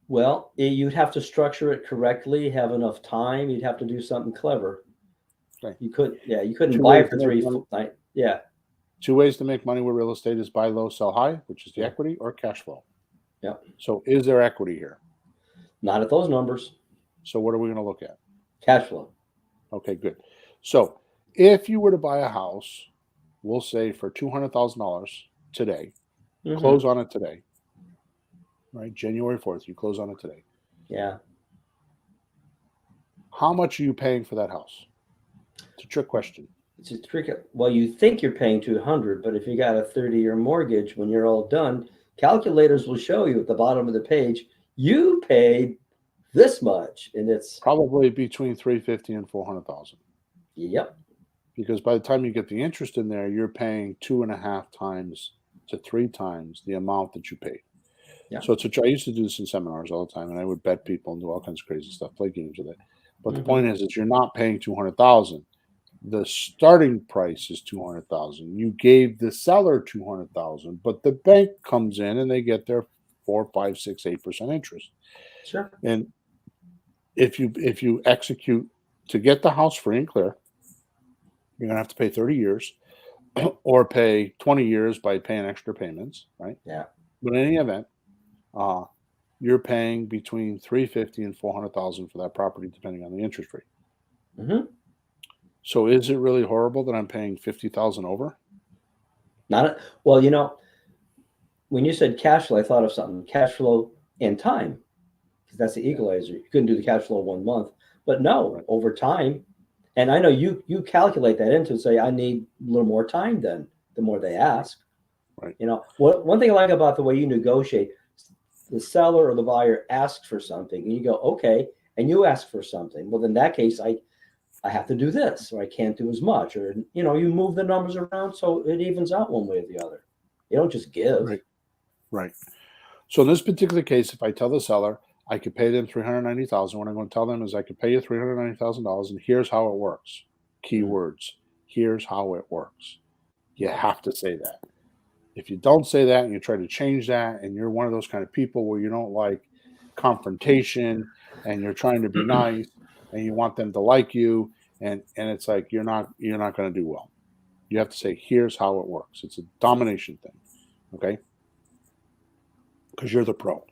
Well, you'd have to structure it correctly, have enough time. You'd have to do something clever. Okay. You couldn't Two buy ways it for to make three. money. Yeah, Two ways to make money with real estate is buy low, sell high, which is the yeah, equity, or cash flow. yeah. So is there equity here? Not at those numbers. So what are we going to look at? Cash flow. Okay, good. So if you were to buy a house, we'll say for $200,000 today, Hmm. close on it today, right? January 4th, you close on it today. Yeah. How much are you paying for that house? It's a trick question. It's a trick. Well, you think you're paying 200, but if you got a 30-year mortgage, when you're all done, calculators will show you at the bottom of the page you paid this much, and it's Probably between 350 and 400,000. yep, Because by the time you get the interest in there, you're paying 2.5 times to 3 times the amount that you paid. yeah. So I used to do this in seminars all the time, and I would bet people and do all kinds of crazy stuff, play games with it. But the Hmm. point is you're not paying 200,000. The starting price is 200,000. You gave the seller 200,000, but the bank comes in and they get their 4, 5, 6, 8% interest. Sure. And if you execute to get the house free and clear, you're gonna have to pay 30 years or pay 20 years by paying extra payments, right? Yeah. But in any event, uh, you're paying between 350 and 400,000 for that property, depending on the interest rate. Hmm. So is it really horrible that I'm paying 50,000 over? Not a, well, when you said cash flow, I thought of something. Cash flow and time, because that's the Yeah, equalizer. You couldn't do the cash flow 1 month, but no, right, over time. And I know you calculate that into say I need a little more time. Then the more they right, ask, right, what one thing I like about the way you negotiate, the seller or the buyer asks for something, and you go okay, and you ask for something. Well, in that case, I have to do this, or I can't do as much, or you move the numbers around so it evens out one way or the other. You don't just give. right, right. So in this particular case, if I tell the seller I could pay them 390,000, what I'm going to tell them is I could pay you $390,000, and here's how it works. Mm, Keywords. Here's how it works. You yeah. have to say that. If you don't say that and you try to change that, and you're one of those kind of people where you don't like confrontation and you're trying to be nice and you want them to like you, and it's like you're not going to do well. You have to say, here's how it works. It's a domination thing, okay? Because you're the pro.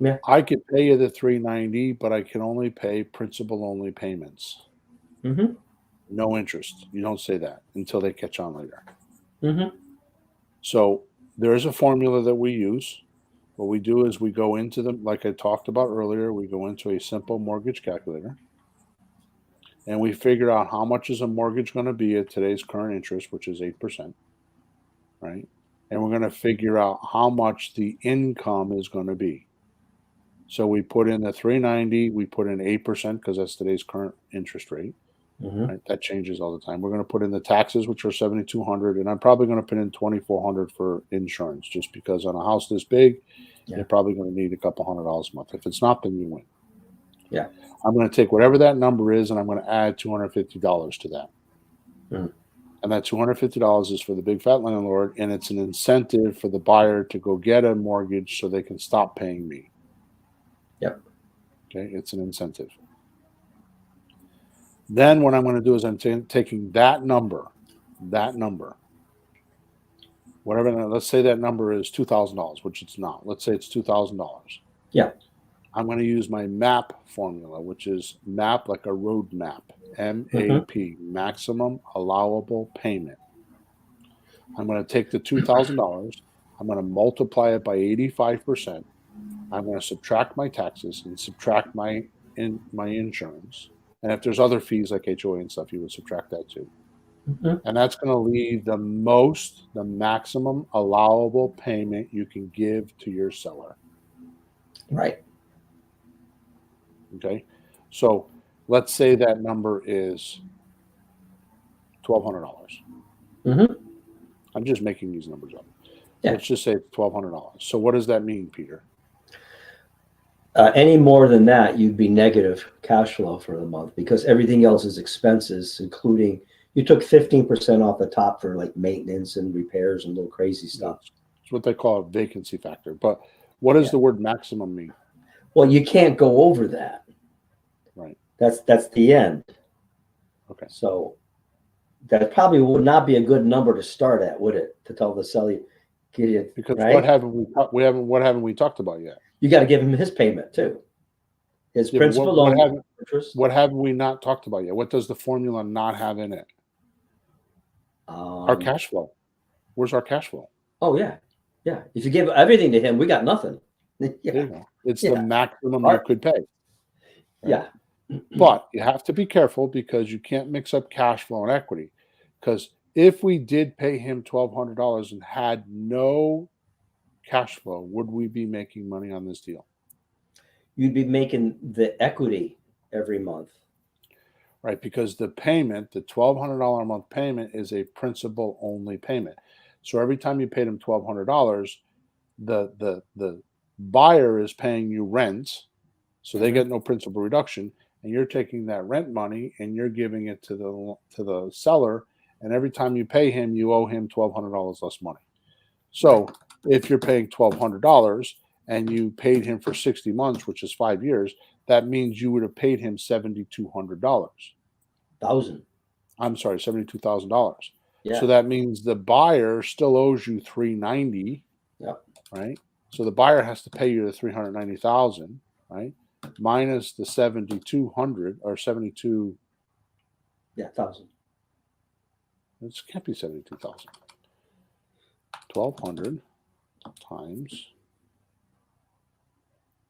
Yeah. I could pay you the 390, but I can only pay principal only payments. Mm-hmm. No interest. You don't say that until they catch on later. Mm-hmm. So there is a formula that we use. What we do is we go into them, like I talked about earlier, we go into a simple mortgage calculator and we figure out how much is a mortgage going to be at today's current interest, which is 8%, right? and we're going to figure out how much the income is going to be. So we put in the 390, we put in 8% because that's today's current interest rate. Mm-hmm. Right? That changes all the time. We're going to put in the taxes, which are 7,200, and I'm probably going to put in 2,400 for insurance, just because on a house this big, Yeah. you're probably going to need a couple $100 a month. If it's not, then you win. Yeah. I'm going to take whatever that number is, and I'm going to add $250 to that. Mm. And that $250 is for the big fat landlord, and it's an incentive for the buyer to go get a mortgage so they can stop paying me. Yep. Okay, it's an incentive. Then what I'm going to do is I'm taking that number, whatever. Let's say that number is $2,000, which it's not. Let's say it's $2,000. Yeah. I'm going to use my MAP formula, which is MAP like a road map, MAP, maximum allowable payment. I'm going to take the $2,000. I'm going to multiply it by 85%. I'm going to subtract my taxes and subtract my insurance. And if there's other fees like HOA and stuff, you would subtract that too. Mm-hmm. And that's going to leave the maximum allowable payment you can give to your seller. Right. Okay. So let's say that number is $1,200. Mm-hmm. I'm just making these numbers up. Yeah. Let's just say it's $1,200. So what does that mean, Peter? Any more than that, you'd be negative cash flow for the month because everything else is expenses, including you took 15% off the top for like maintenance and repairs and little crazy stuff. It's what they call a vacancy factor. But what does the word maximum mean? Well, you can't go over that. Right. That's the end. Okay. So that probably would not be a good number to start at, would it? To tell the seller, get it because right? what haven't we talked about yet? You got to give him his payment too. His principal loan interest. What haven't we not talked about yet? What does the formula not have in it? Our cash flow. Where's our cash flow? Oh yeah. Yeah. If you give everything to him, we got nothing. Yeah. There you go. It's the maximum you could pay. Right? Yeah. But you have to be careful because you can't mix up cash flow and equity. Because if we did pay him $1,200 and had no cash flow, would we be making money on this deal? You'd be making the equity every month. Right, because the payment, the $1,200 a month payment, is a principal only payment. So every time you paid him $1,200, the buyer is paying you rent, so they get no principal reduction, and you're taking that rent money and you're giving it to the seller, and every time you pay him, you owe him $1,200 less money. So if you're paying $1,200 and you paid him for 60 months, which is 5 years, that means you would have paid him $7,200. I'm sorry, $72,000. Yeah. So that means the buyer still owes you $390. Yep. Right. So the buyer has to pay you the $390,000, right? Minus the 7,200 or 72. Yeah, 1,000. It can't be 72,000. 1,200 times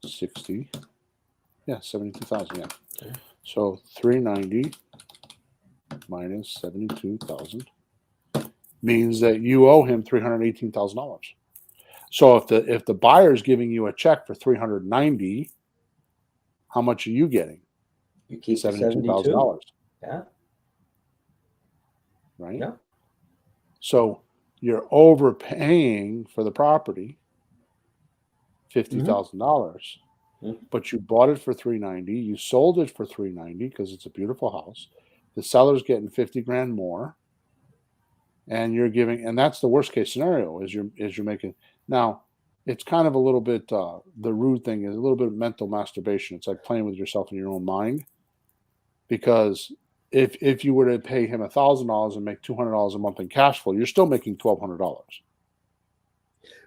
60. Yeah, 72,000. Yeah. Okay. So 390 minus 72,000 means that you owe him $318,000. So if the buyer is giving you a check for 390, how much are you getting? You keep $72,000. Yeah. Right. Yeah. So you're overpaying for the property, $50,000. But you bought it for $390. You sold it for $390 because it's a beautiful house. The seller's getting $50,000 more, and you're giving. And that's the worst case scenario. Is you're making. Now, it's kind of a little bit. The rude thing is a little bit of mental masturbation. It's like playing with yourself in your own mind, because if you were to pay him $1,000 and make $200 a month in cash flow, you're still making $1,200.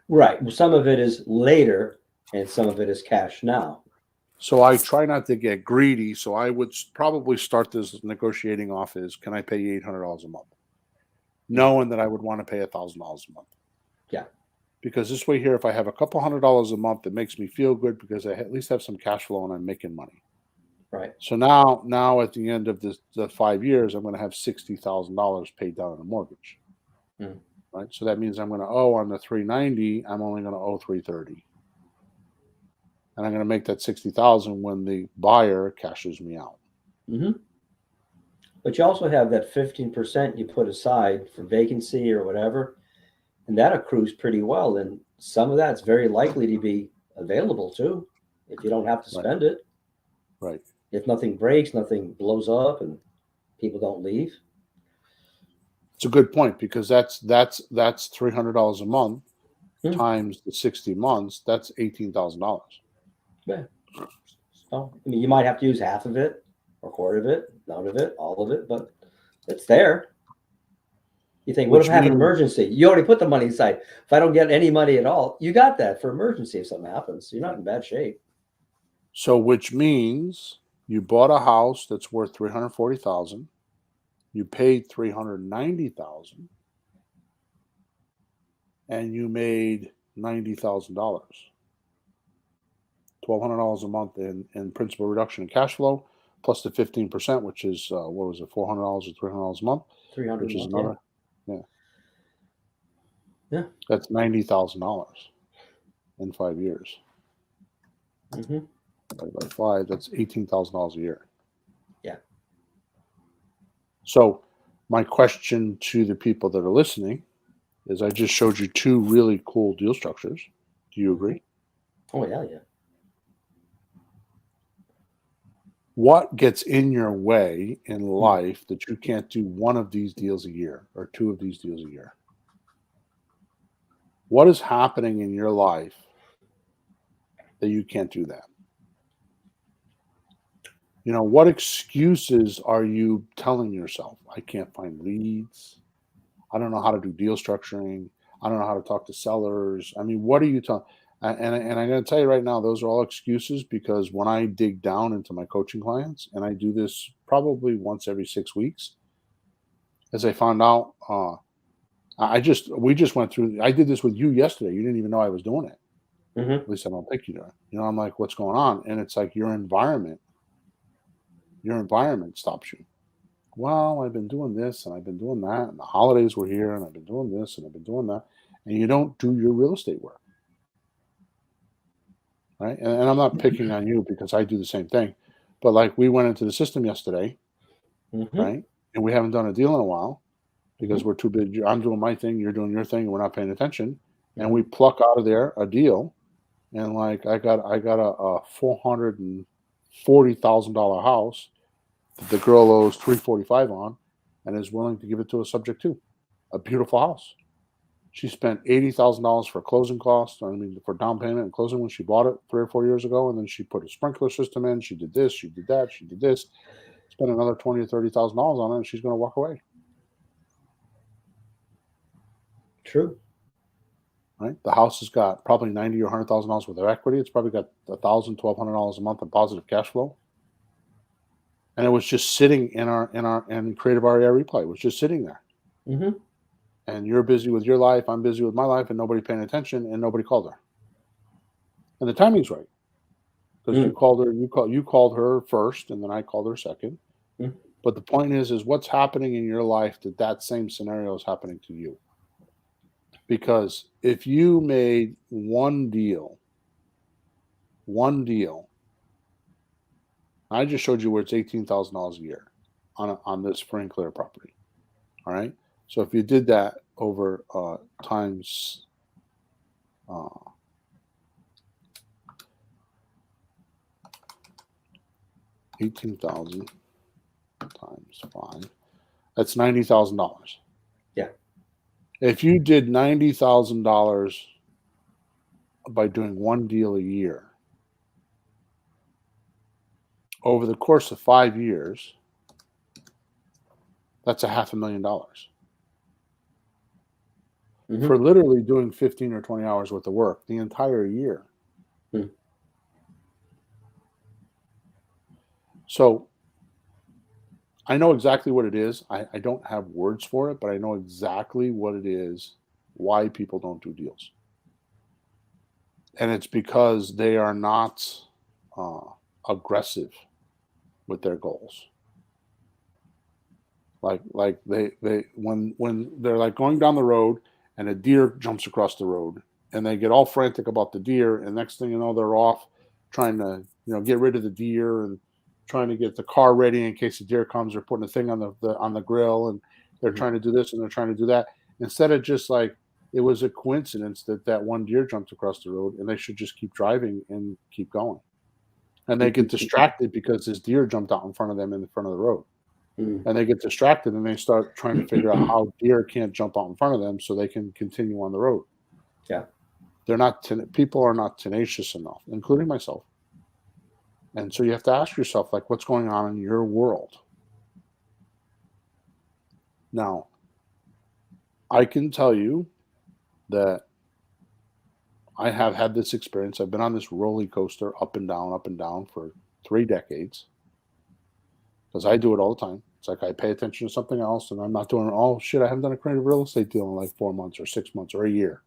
Right. Well, some of it is later. And some of it is cash now. So I try not to get greedy. So I would probably start this negotiating off as, can I pay you $800 a month? Knowing that I would want to pay $1,000 a month. Yeah. Because this way here, if I have a couple $100 a month, it makes me feel good because I at least have some cash flow and I'm making money. Right. So now at the end of the 5 years, I'm going to have $60,000 paid down on a mortgage. Right. right? So that means I'm going to owe on the 390, I'm only going to owe 330. And I'm going to make that 60,000 when the buyer cashes me out. Hmm. But you also have that 15% you put aside for vacancy or whatever, and that accrues pretty well. And some of that's very likely to be available too, if you don't have to Right. spend it. Right. If nothing breaks, nothing blows up, and people don't leave. It's a good point because that's $300 a month Hmm. times the 60 months. That's $18,000. Yeah. So, I mean, you might have to use half of it, or quarter of it, none of it, all of it, but it's there. You think, what if Which I have an means emergency? You already put the money aside. If I don't get any money at all, you got that for emergency if something happens. You're not in bad shape. which means you bought a house that's worth 340,000. You paid 390,000, and you made $90,000. $1,200 a month in principal reduction in cash flow, plus the 15%, which is what was it, $400 or $300 a month, 300 which a is month, yeah. another, yeah, Yeah. that's $90,000 in 5 years. Hmm. By five, that's $18,000 a year. Yeah. So, my question to the people that are listening is: I just showed you two really cool deal structures. Do you Hmm. agree? Oh, yeah, yeah. What gets in your way in Hmm. life that you can't do one of these deals a year or two of these deals a year? What is happening in your life that you can't do that? What excuses are you telling yourself? I can't find leads. I don't know how to do deal structuring. I don't know how to talk to sellers. I mean, what are you telling? And I'm going to tell you right now, those are all excuses because when I dig down into my coaching clients, and I do this probably once every 6 weeks, as I found out, we just went through. I did this with you yesterday. You didn't even know I was doing it. Hmm. At least I don't think you do. I'm like, what's going on? And it's like your environment stops you. Well, I've been doing this and I've been doing that, and the holidays were here, and I've been doing this and I've been doing that, and you don't do your real estate work, right? And I'm not picking on you because I do the same thing, but like we went into the system yesterday, Hmm. right? And we haven't done a deal in a while because Hmm. we're too busy. I'm doing my thing, you're doing your thing, and we're not paying attention. And Hmm. we pluck out of there a deal, and like I got a $440,000 house that the girl owes 345 on, and is willing to give it to us subject to a beautiful house. She spent $80,000 for closing costs. I mean, for down payment and closing when she bought it 3 or 4 years ago, and then she put a sprinkler system in. She did this, she did that, she did this. Spent another $20,000 or $30,000 on it, and she's going to walk away. True. Right? The house has got probably $90,000 or $100,000 worth of equity. It's probably got $1,000, $1,200 a month in positive cash flow, and it was just sitting in Creative REI Replay. It was just sitting there. Hmm. And you're busy with your life, I'm busy with my life, and nobody paying attention, and nobody called her. And the timing's right because Mm. you called her first, and then I called her second. Mm. But the point is what's happening in your life that same scenario is happening to you. Because if you made one deal, I just showed you where it's $18,000 a year on this free and clear property. All right. So if you did that over times 18,000 times 5, that's $90,000. Yeah. If you did $90,000 by doing one deal a year over the course of 5 years, that's a $500,000 for Hmm. literally doing 15 or 20 hours worth of work the entire year. Mm. So I know exactly what it is. I don't have words for it, but I know exactly what it is, why people don't do deals. And it's because they are not uh, aggressive with their goals. Like they when they're like going down the road and a deer jumps across the road, and they get all frantic about the deer, and next thing you know, they're off trying to get rid of the deer and trying to get the car ready in case the deer comes. They're putting a thing on the grill, and they're trying to do this and they're trying to do that, instead of just like, it was a coincidence that one deer jumped across the road, and they should just keep driving and keep going. And they get distracted because this deer jumped out in front of them in the front of the road. And they get distracted, and they start trying to figure out how deer can't jump out in front of them so they can continue on the road. Yeah. People are not tenacious enough, including myself. And so you have to ask yourself, like, what's going on in your world? Now, I can tell you that I have had this experience. I've been on this roller coaster up and down for 3 decades, because I do it all the time. It's like I pay attention to something else, and I'm not doing, oh shit, I haven't done a creative real estate deal in like 4 months or 6 months or a year.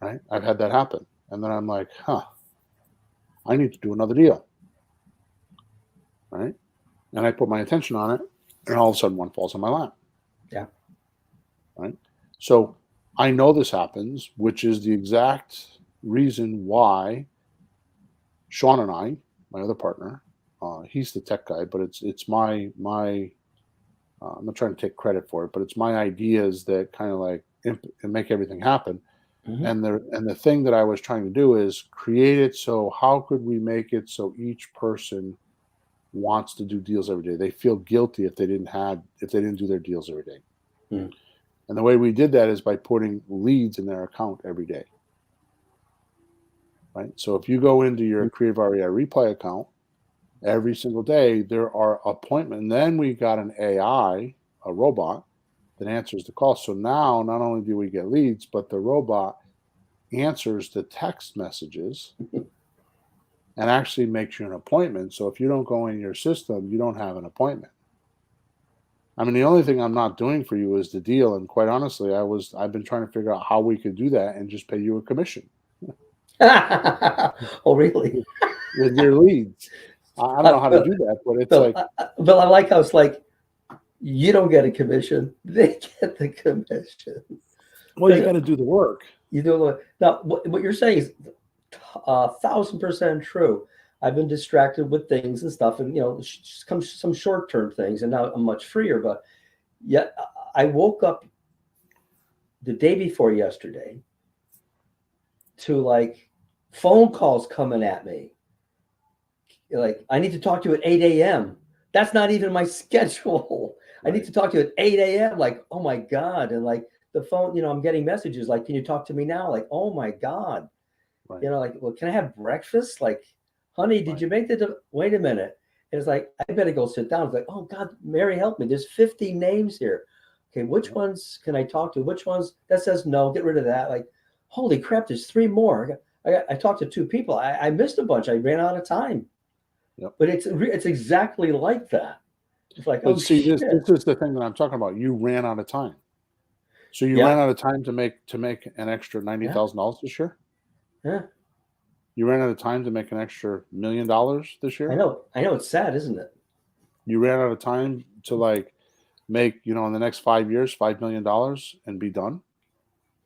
Right? I've had that happen. And then I'm like, I need to do another deal. Right? And I put my attention on it, and all of a sudden one falls on my lap. Yeah. Right? So I know this happens, which is the exact reason why Sean and I, my other partner, he's the tech guy, but it's my I'm not trying to take credit for it, but it's my ideas that kind of like make everything happen. And the thing that I was trying to do is create it. So how could we make it so each person wants to do deals every day? They feel guilty if they didn't do their deals every day. And the way we did that is by putting leads in their account every day. Right? So if you go into your Creative REI Replay account every single day, there are appointments. And then we got an AI, a robot, that answers the call. So now not only do we get leads, but the robot answers the text messages and actually makes you an appointment. So if you don't go in your system, you don't have an appointment. I mean, the only thing I'm not doing for you is the deal. And quite honestly, I've been trying to figure out how we could do that and just pay you a commission. Oh, really? With your leads. I don't know how to do that, but it's like. But I like how it's like, you don't get a commission; they get the commission. Well, you got to do the work. You do now. What you're saying is 1,000% true. I've been distracted with things and stuff, and some short-term things, and now I'm much freer. But yet, I woke up the day before yesterday to like phone calls coming at me. Like, I need to talk to you at 8 a.m. That's not even my schedule. Right. I need to talk to you at 8 a.m. Like, oh my God. And like the phone, I'm getting messages like, can you talk to me now? Like, oh my God. Right. Like, well, can I have breakfast? Like, honey, did you make wait a minute. And it's like, I better go sit down. It's like, oh God, Mary, help me. There's 50 names here. Okay, which ones can I talk to? Which ones that says no, get rid of that. Like, holy crap, there's 3 more. I talked to 2 people. I missed a bunch. I ran out of time. Yep. But it's exactly like that. It's like, but see, this is the thing that I'm talking about. You ran out of time. So you ran out of time to make an extra $90,000 this year? Yeah. You ran out of time to make an extra $1 million this year? I know. It's sad, isn't it? You ran out of time to like make, in the next 5 years, $5 million and be done?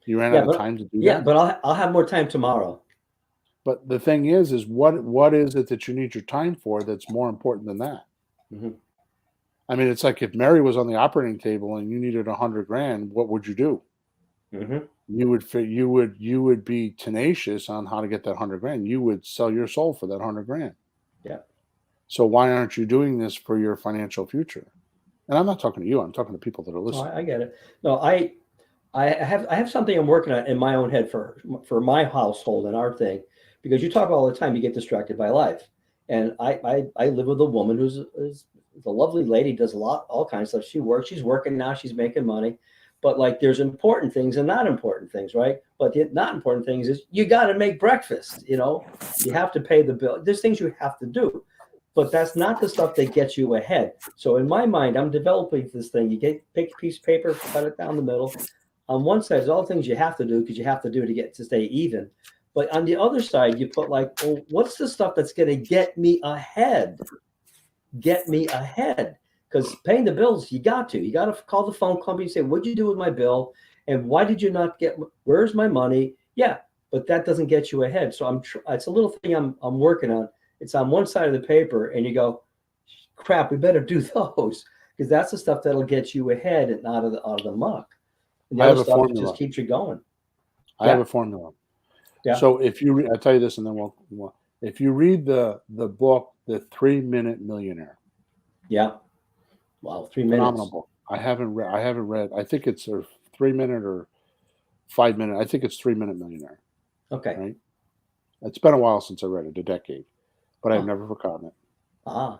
You ran out of time to do that? Yeah, but I'll have more time tomorrow. But the thing is what is it that you need your time for that's more important than that? Mm-hmm. I mean, it's like if Mary was on the operating table and you needed $100,000, what would you do? Mm-hmm. You would be tenacious on how to get that $100,000. You would sell your soul for that $100,000. Yeah. So why aren't you doing this for your financial future? And I'm not talking to you. I'm talking to people that are listening. Oh, I get it. No, I have something I'm working on in my own head for my household and our thing. Because you talk all the time, you get distracted by life. And I live with a woman who's a lovely lady, does all kinds of stuff. She's working now, she's making money. But like there's important things and not important things, right? But the not important things is you got to make breakfast, you have to pay the bill. There's things you have to do. But that's not the stuff that gets you ahead. So in my mind, I'm developing this thing. You pick a piece of paper, cut it down the middle. On one side is all the things you have to do because you have to do to stay even. But on the other side, you put like, well, what's the stuff that's going to get me ahead? Get me ahead. Because paying the bills, you got to call the phone company and say, what'd you do with my bill? And why did you not get? Where's my money? Yeah, but that doesn't get you ahead. So it's a little thing I'm working on. It's on one side of the paper, and you go, crap, we better do those because that's the stuff that'll get you ahead and out of the muck. And the I other have a stuff just formula. keeps you going. I have Yeah, a formula. yeah, So if you, I'll tell you this, and then if you read the book, The 3 Minute Millionaire, yeah. Wow, 3 minutes. phenomenal book. I haven't read. I haven't read. I think it's a 3 minute or 5 minute. I think it's 3 Minute Millionaire. Okay. Right. It's been a while since I read it, a decade, but I've Huh. never forgotten it. Ah.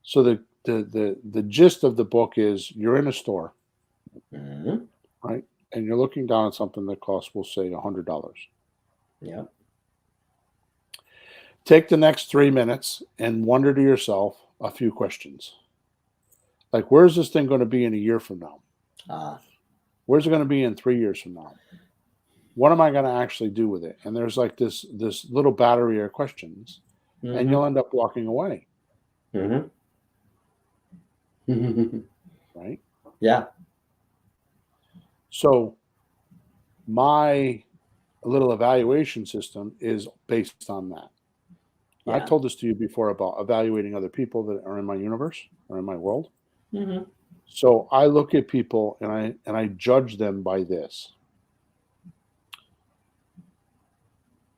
So the gist of the book is you're in a store, Hmm. right, and you're looking down at something that costs, we'll say, $100. Yeah. Take the next 3 minutes and wonder to yourself a few questions. Like, where's this thing going to be in a year from now? Ah. Where's it going to be in 3 years from now? What am I going to actually do with it? And there's like this little battery of questions, and Hmm. you'll end up walking away, Hmm. right? Yeah. So my little evaluation system is based on that. I've Yeah. told this to you before about evaluating other people that are in my universe or in my world. Hmm. So I look at people and I judge them by this.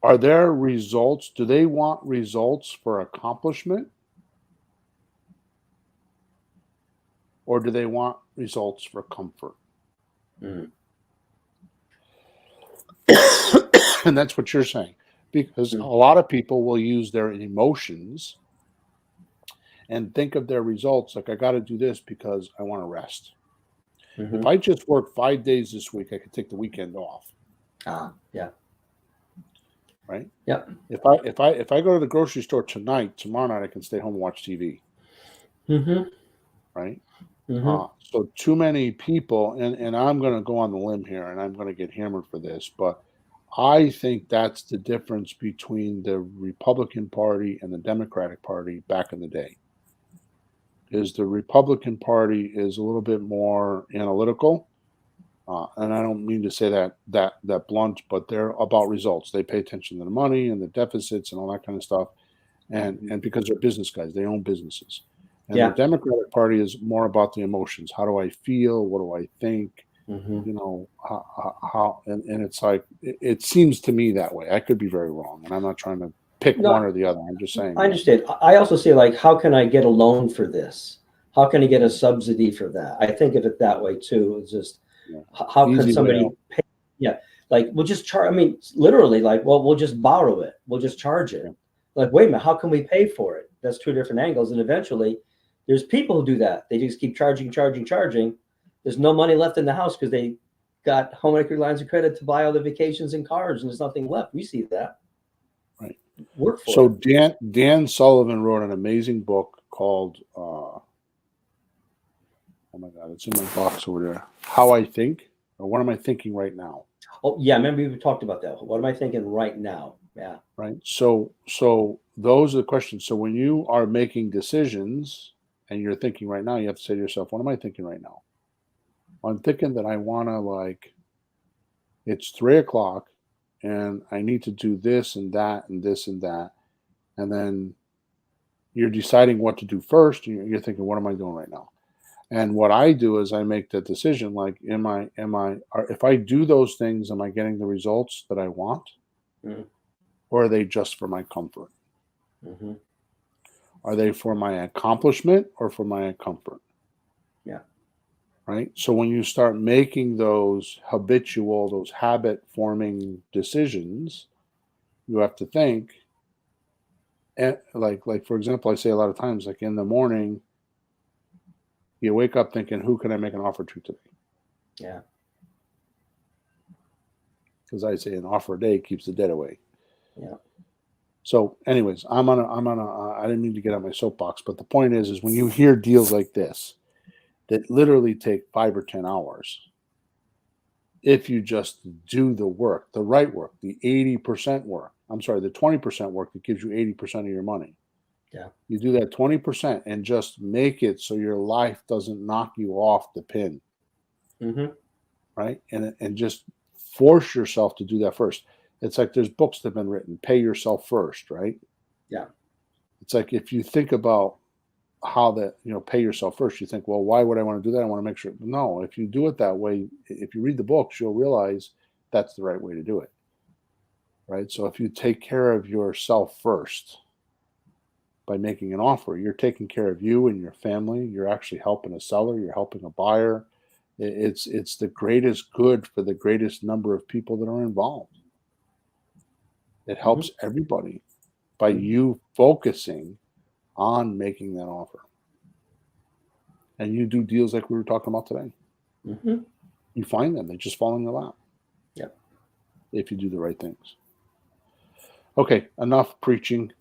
Are there results? Do they want results for accomplishment, or do they want results for comfort? Mm. And that's what you're saying. Because a Mm. lot of people will use their emotions and think of their results like, I got to do this because I want to rest. If Hmm. I just work 5 days this week, I could take the weekend off, Ah. Yeah. right? Yeah. If I go to the grocery store tonight, tomorrow night I can stay home and watch TV, Hmm. right? Hmm. So too many people, and I'm going to go on the limb here, and I'm going to get hammered for this, but I think that's the difference between the Republican Party and the Democratic Party back in the day. Is the Republican Party is a little bit more analytical, and I don't mean to say that blunt, but they're about results. They pay attention to the money and the deficits and all that kind of stuff, and because they're business guys, they own businesses. And the Yeah. Democratic Party is more about the emotions. How do I feel? What do I think? Hmm. And it's like it seems to me that way. I could be very wrong, and I'm not trying to pick one No, or the other. I'm just saying I that. understand. I also say, like, how can I get a loan for this? How can I get a subsidy for that? I think of it that way too. It's just, Yeah. how can Easy way out. somebody pay? Yeah, like we'll just charge. I mean, literally, like, well, we'll just borrow it. We'll just charge Yeah. it. Like, wait a minute, how can we pay for it? That's two different angles. And eventually, there's people who do that. They just keep charging, charging, charging. There's no money left in the house because they got home equity lines of credit to buy all the vacations and cars, and there's nothing left. We see that. Right. Work for So it. Dan Sullivan wrote an amazing book called oh my god, it's in my box over there. How I Think, or What Am I Thinking Right Now? Oh, yeah, remember we talked about that. What am I thinking right now? Yeah. Right. So those are the questions. So when you are making decisions and you're thinking right now, you have to say to yourself, what am I thinking right now? Well, I'm thinking that I want to, like, it's 3 o'clock and I need to do this and that and this and that. And then you're deciding what to do first. And you're thinking, what am I doing right now? And what I do is I make the decision, like, if I do those things, am I getting the results that I want? Mm-hmm. Or are they just for my comfort? Mm-hmm. Are they for my accomplishment or for my comfort? Yeah. Right. So when you start making those habitual, those habit forming decisions, you have to think, and like for example, I say a lot of times, like in the morning, you wake up thinking, who can I make an offer to today? Yeah. Because I say an offer a day keeps the dead away. Yeah. So, anyways, I didn't mean to get on my soapbox, but the point is when you hear deals like this that literally take 5 or 10 hours, if you just do the work, the right work, the 80% work, I'm sorry, the 20% work that gives you 80% of your money. Yeah. You do that 20% and just make it so your life doesn't knock you off the pin. Mm-hmm. right? And just force yourself to do that first. It's like there's books that have been written, pay yourself first, right? Yeah. It's like if you think about how that, pay yourself first, you think, well, why would I want to do that? I want to make sure. No, if you do it that way, if you read the books, you'll realize that's the right way to do it, right? So if you take care of yourself first by making an offer, you're taking care of you and your family. You're actually helping a seller, you're helping a buyer. It's the greatest good for the greatest number of people that are involved. It Mm-hmm. helps everybody by Mm-hmm. you focusing on making that offer. And you do deals like we were talking about today. Mm-hmm. You find them, they just fall in your lap Yeah. if you do the right things. Okay, enough preaching.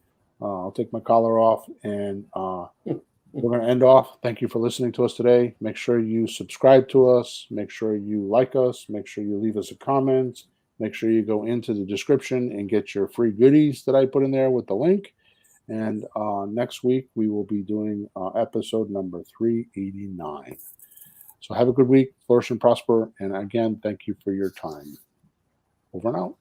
I'll take my collar off and we're going to end off. Thank you for listening to us today. Make sure you subscribe to us. Make sure you like us. Make sure you leave us a comment. Make sure you go into the description and get your free goodies that I put in there with the link. And next week, we will be doing episode number 389. So have a good week, flourish and prosper. And again, thank you for your time. Over and out.